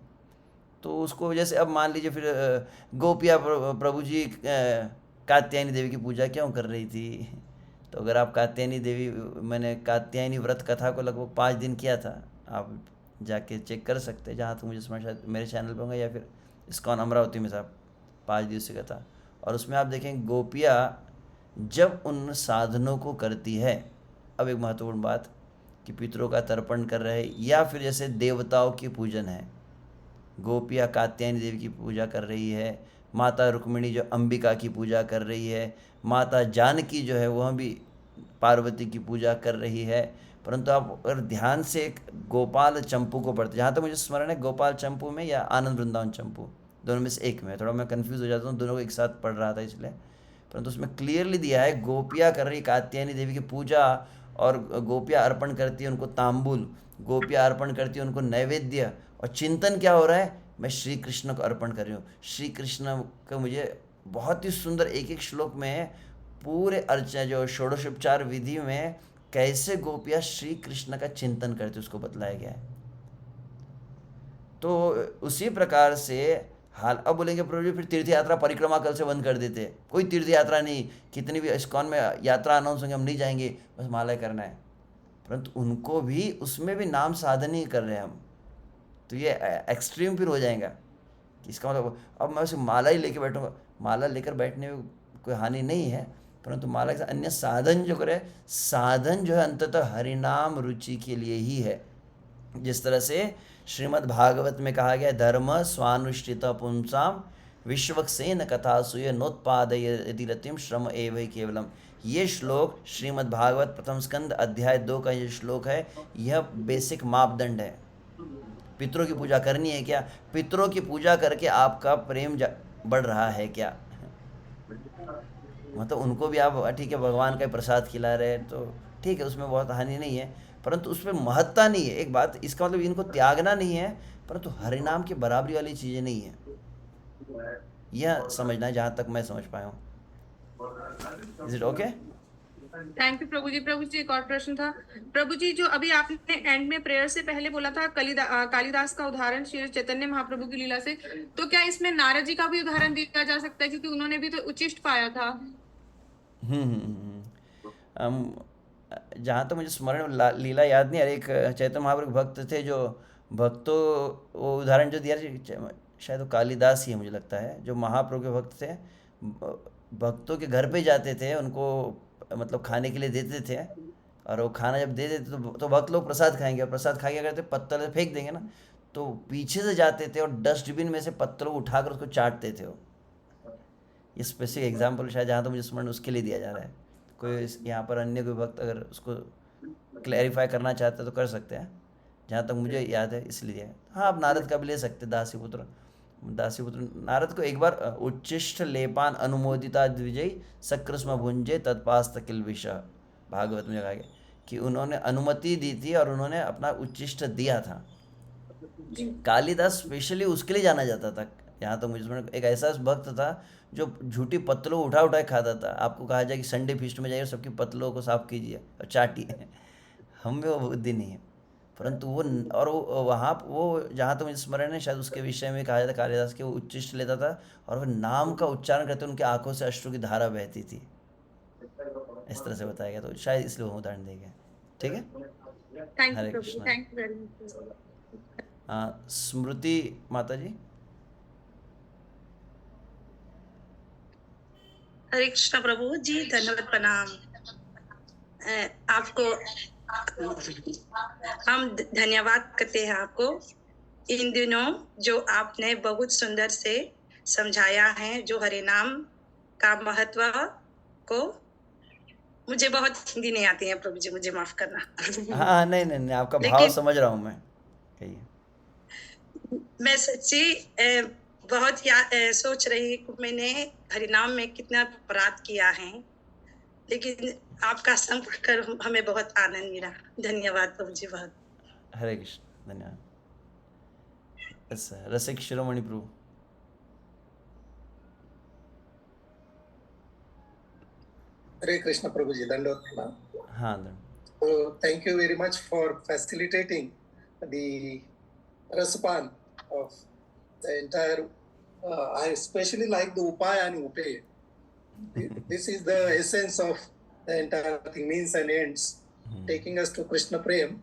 तो उसको जैसे अब मान लीजिए फिर गोपिया प्रभु जी कात्यायनी देवी की पूजा क्यों कर रही थी? तो अगर आप कात्यायनी देवी, मैंने कात्यायनी व्रत कथा को लगभग 5 दिन किया था, आप जाके चेक कर सकते हैं, जहाँ तक मुझे समझ, शायद मेरे चैनल पे होंगे या फिर इस्कॉन अमरावती में साहब 5 दिवसीय कथा। और उसमें आप देखें गोपिया जब उन साधनों को करती है, अब एक महत्वपूर्ण बात कि पितरों का तर्पण कर रहे या फिर जैसे देवताओं की पूजन है, गोपियाँ कात्यायनी देवी की पूजा कर रही है, माता रुक्मिणी जो अंबिका की पूजा कर रही है, माता जानकी जो है वह भी पार्वती की पूजा कर रही है। परंतु आप अगर ध्यान से एक गोपाल चंपू को पढ़ते, जहाँ तक मुझे स्मरण है गोपाल चंपू में या आनंद वृंदावन चंपू, दोनों में से एक में, थोड़ा मैं कंफ्यूज हो जाता हूँ, दोनों को एक साथ पढ़ रहा था इसलिए। परंतु उसमें क्लियरली दिया है गोपियाँ कर रही कात्यायनी देवी की पूजा, और गोपियाँ अर्पण करती है उनको तांबुल, गोपियाँ अर्पण करती है उनको नैवेद्य, और चिंतन क्या हो रहा है, मैं श्री कृष्ण को अर्पण कर रही हूँ। श्री कृष्ण का मुझे बहुत ही सुंदर एक एक श्लोक में पूरे अर्चना जो षोडशोपचार विधि में कैसे गोपियाँ श्री कृष्ण का चिंतन करती उसको बतलाया गया है। तो उसी प्रकार से हाल अब बोलेंगे प्रभु जी फिर तीर्थ यात्रा परिक्रमा कल से बंद कर देते, कोई तीर्थ यात्रा नहीं, कितनी भी इस्कॉन में यात्रा अनाउंस होंगे हम नहीं जाएंगे, बस माला करना है। परंतु उनको भी उसमें भी नाम साधन ही कर रहे हैं हम, तो ये एक्सट्रीम फिर हो जाएगा कि इसका मतलब अब मैं उसे माला ही लेके बैठूंगा। माला लेकर बैठने में कोई हानि नहीं है, परंतु माला के साथ अन्य साधन जो करे, साधन जो है अंततः हरिनाम रुचि के लिए ही है। जिस तरह से श्रीमद् भागवत में कहा गया, धर्म स्वानुष्ठित पुंसाम विश्वक्सेन कथा सुय नोत्पादय यदि रतिम श्रम एव ही केवलम। ये श्लोक श्रीमद् भागवत प्रथम स्कंद अध्याय 2 का ये श्लोक है। यह बेसिक मापदंड है। पितरों की पूजा करनी है क्या, पितरों की पूजा करके आपका प्रेम बढ़ रहा है क्या, मतलब उनको भी आप ठीक है भगवान का प्रसाद खिला रहे हैं तो ठीक है, उसमें बहुत हानि नहीं है, परंतु उसमें महत्ता नहीं है। एक बात, इसका मतलब इनको त्यागना नहीं है, परंतु हरिनाम की बराबरी वाली चीज़ें नहीं है, यह समझना है जहाँ तक मैं समझ पाया हूँ। Is it okay? Thank you प्रभु जी। प्रभु जी एक और प्रश्न था प्रभु जी, जो अभी आपने एंड में प्रेयर से पहले बोला था कालिदास का उदाहरण श्री चैतन्य महाप्रभु की लीला से, तो क्या इसमें नारद जी का भी उदाहरण दिया जा सकता है, क्योंकि उन्होंने भी तो उच्चिष्ट पाया था। हम जहाँ तक मुझे स्मरण लीला याद नहीं, अरे एक चैतन्य महाप्रभु भक्त थे जो भक्तों, वो उदाहरण जो दिया शायद वो कालिदास ही है मुझे लगता है, जो महाप्रभु के भक्त थे, भक्तों के घर पे जाते थे, उनको मतलब खाने के लिए देते थे, और वो खाना जब दे देते तो भक्त लोग प्रसाद खाएंगे, और प्रसाद खा के करते पत्तल फेंक देंगे ना, तो पीछे से जाते थे और डस्टबिन में से पत्तलों उठाकर उसको चाटते थे वो। ये स्पेसिफिक एग्जाम्पल शायद जहाँ तो मुझे स्मरण उसके लिए दिया जा रहा है। कोई यहाँ पर अन्य कोई भक्त अगर उसको क्लैरिफाई करना चाहते हैं तो कर सकते हैं, जहाँ तक मुझे याद है इसलिए। हाँ, आप नारद का भी ले सकते, दासीपुत्र नारद को एक बार उच्चिष्ट लेपान अनुमोदिता द्विजय सकृष्म भुंजे तत्पास्त किल विष, भागवत में कहा गया कि उन्होंने अनुमति दी थी और उन्होंने अपना उच्चिष्ट दिया था। कालिदास स्पेशली उसके लिए जाना जाता था। यहाँ तो मुझे समझ, एक ऐसा भक्त था जो झूठी पत्तलों उठा उठा खाता था। आपको कहा जाए कि संडे फीस्ट में जाइए, सबकी पत्तलों को साफ कीजिए और चाटिए, हम में वो बुद्धि नहीं है। परंतु वो और वो वहाँ वो जहाँ तो मुझे स्मरण है, शायद उसके विषय में कहा जाता कालिदास के वो उच्चिष्ट लेता था और वो नाम का उच्चारण करते उनकी आंखों से अश्रु की धारा बहती थी, इस तरह से बताया गया, तो शायद इसलिए वो उदाहरण दिए गए। ठीक है, थैंक यू हरे प्रभु जी, Krishna. Thank you very much. Smriti माता जी। हरे कृष्णा प्रभु जी, धन्यवाद, प्रणाम आपको। हम धन्यवाद करते हैं आपको इन दिनों जो आपने बहुत सुंदर से समझाया है, जो हरे नाम का महत्व को। मुझे बहुत हिंदी नहीं आती है प्रभु जी, मुझे माफ करना। हाँ नहीं नहीं नहीं, आपका भाव समझ रहा हूँ मैं, कहिए। मैं सच्ची बहुत सोच रही, मैंने हरिनाम में कितना अपराध किया है, लेकिन आपका संपर्क कर हमें बहुत आनंद मिला। धन्यवाद प्रभु जी, बहुत। हरे कृष्ण, धन्यवाद। रसिक शिरोमणि प्रभु। हरे कृष्ण प्रभु जी, दंडवत प्रणाम। हाँ, So thank you very much for facilitating the raspan of the entire. I especially like the upaya and upay. This is the essence of the entire thing, means and ends, taking us to Krishna Prem.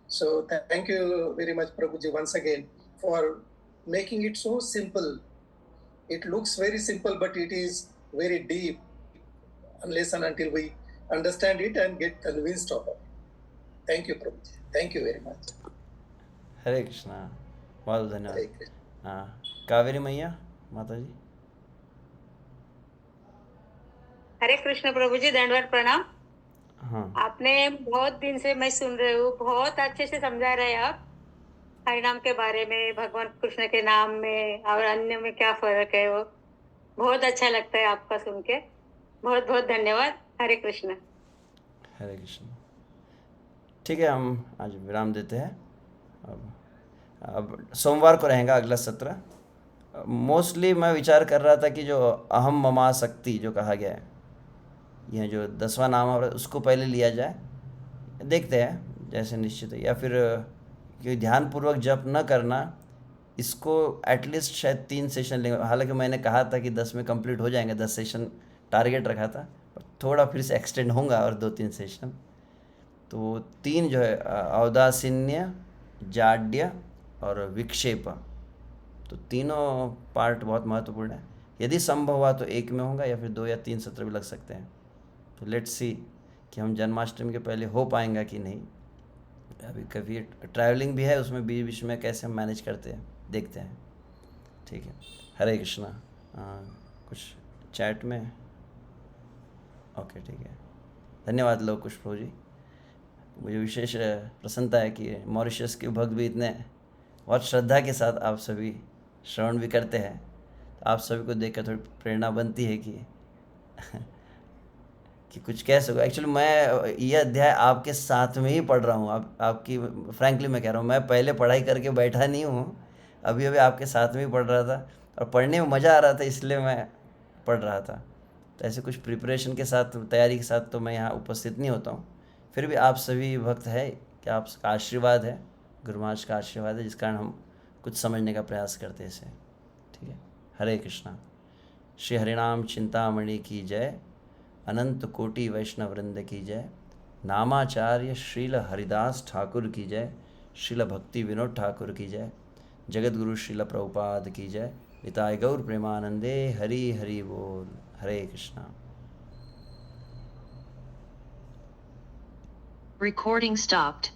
So thank you very much, Prabhuji, once again for making it so simple. It looks very simple, but it is very deep unless and until we understand it and get convinced of it. Thank you, Prabhuji. Thank you very much. हरे कृष्णा, बहुत धन्यवाद। हाँ, कावेरी मैया माता जी। हरे कृष्ण प्रभु जी, दंडवत प्रणाम। हाँ आपने बहुत दिन से मैं सुन रही हूँ, बहुत अच्छे से समझा रहे हैं आप हरिनाम के बारे में, भगवान कृष्ण के नाम में और अन्य में क्या फर्क है। वो बहुत अच्छा लगता है आपका सुन के। बहुत बहुत धन्यवाद। हरे कृष्ण। हरे कृष्ण। ठीक है, हम आज विराम देते हैं। अब सोमवार को रहेगा अगला सत्र। मोस्टली मैं विचार कर रहा था कि जो अहम ममा शक्ति जो कहा गया है, यह जो 10वां नाम है उसको पहले लिया जाए। देखते हैं जैसे निश्चित है, या फिर कि ध्यानपूर्वक जप न करना, इसको एटलीस्ट शायद 3 सेशन लेंगे। हालांकि मैंने कहा था कि 10 में कंप्लीट हो जाएंगे, 10 सेशन टारगेट रखा था, पर थोड़ा फिर से एक्सटेंड होगा और 2-3 सेशन। तो 3 जो है औदासीन्य, जाड्य और विक्षेप, तो तीनों पार्ट बहुत महत्वपूर्ण है। यदि संभव हुआ तो एक में होगा, या फिर 2 या 3 सत्र भी लग सकते हैं। तो लेट्स सी कि हम जन्माष्टमी के पहले हो पाएंगा कि नहीं। अभी कभी ट्रैवलिंग भी है, उसमें बीच बीच में कैसे हम मैनेज करते हैं, देखते हैं। ठीक है, हरे कृष्णा। कुछ चैट में? ओके, ठीक है। धन्यवाद लोग कुछ प्रभु जी। मुझे विशेष प्रसन्नता है कि मॉरिशस के भक्त भी इतने बहुत श्रद्धा के साथ आप सभी श्रवण भी करते हैं। तो आप सभी को देखकर थोड़ी प्रेरणा बनती है कि कुछ कह सको। एक्चुअली मैं ये अध्याय आपके साथ में ही पढ़ रहा हूँ। आपकी फ्रैंकली मैं कह रहा हूँ, मैं पहले पढ़ाई करके बैठा नहीं हूँ, अभी अभी आपके साथ में ही पढ़ रहा था, और पढ़ने में मज़ा आ रहा था, इसलिए मैं पढ़ रहा था। तो ऐसे कुछ प्रिपरेशन के साथ, तैयारी के साथ तो मैं यहाँ उपस्थित नहीं होता हूँ। फिर भी आप सभी भक्त है कि आपका आशीर्वाद है, गुरु महाराज का आशीर्वाद है, जिस कारण हम कुछ समझने का प्रयास करते हैं इसे। ठीक है, हरे कृष्णा। श्री हरिनाम चिंतामणि की जय, अनंत कोटि वैष्णव वृंद की जय, नामाचार्य श्रील हरिदास ठाकुर की जय, श्रील भक्ति विनोद ठाकुर की जय, जगत गुरु श्रील प्रभुपाद की जय, निताय गौर प्रेमानंदे। हरि हरि बोल। हरे कृष्णा। Recording stopped.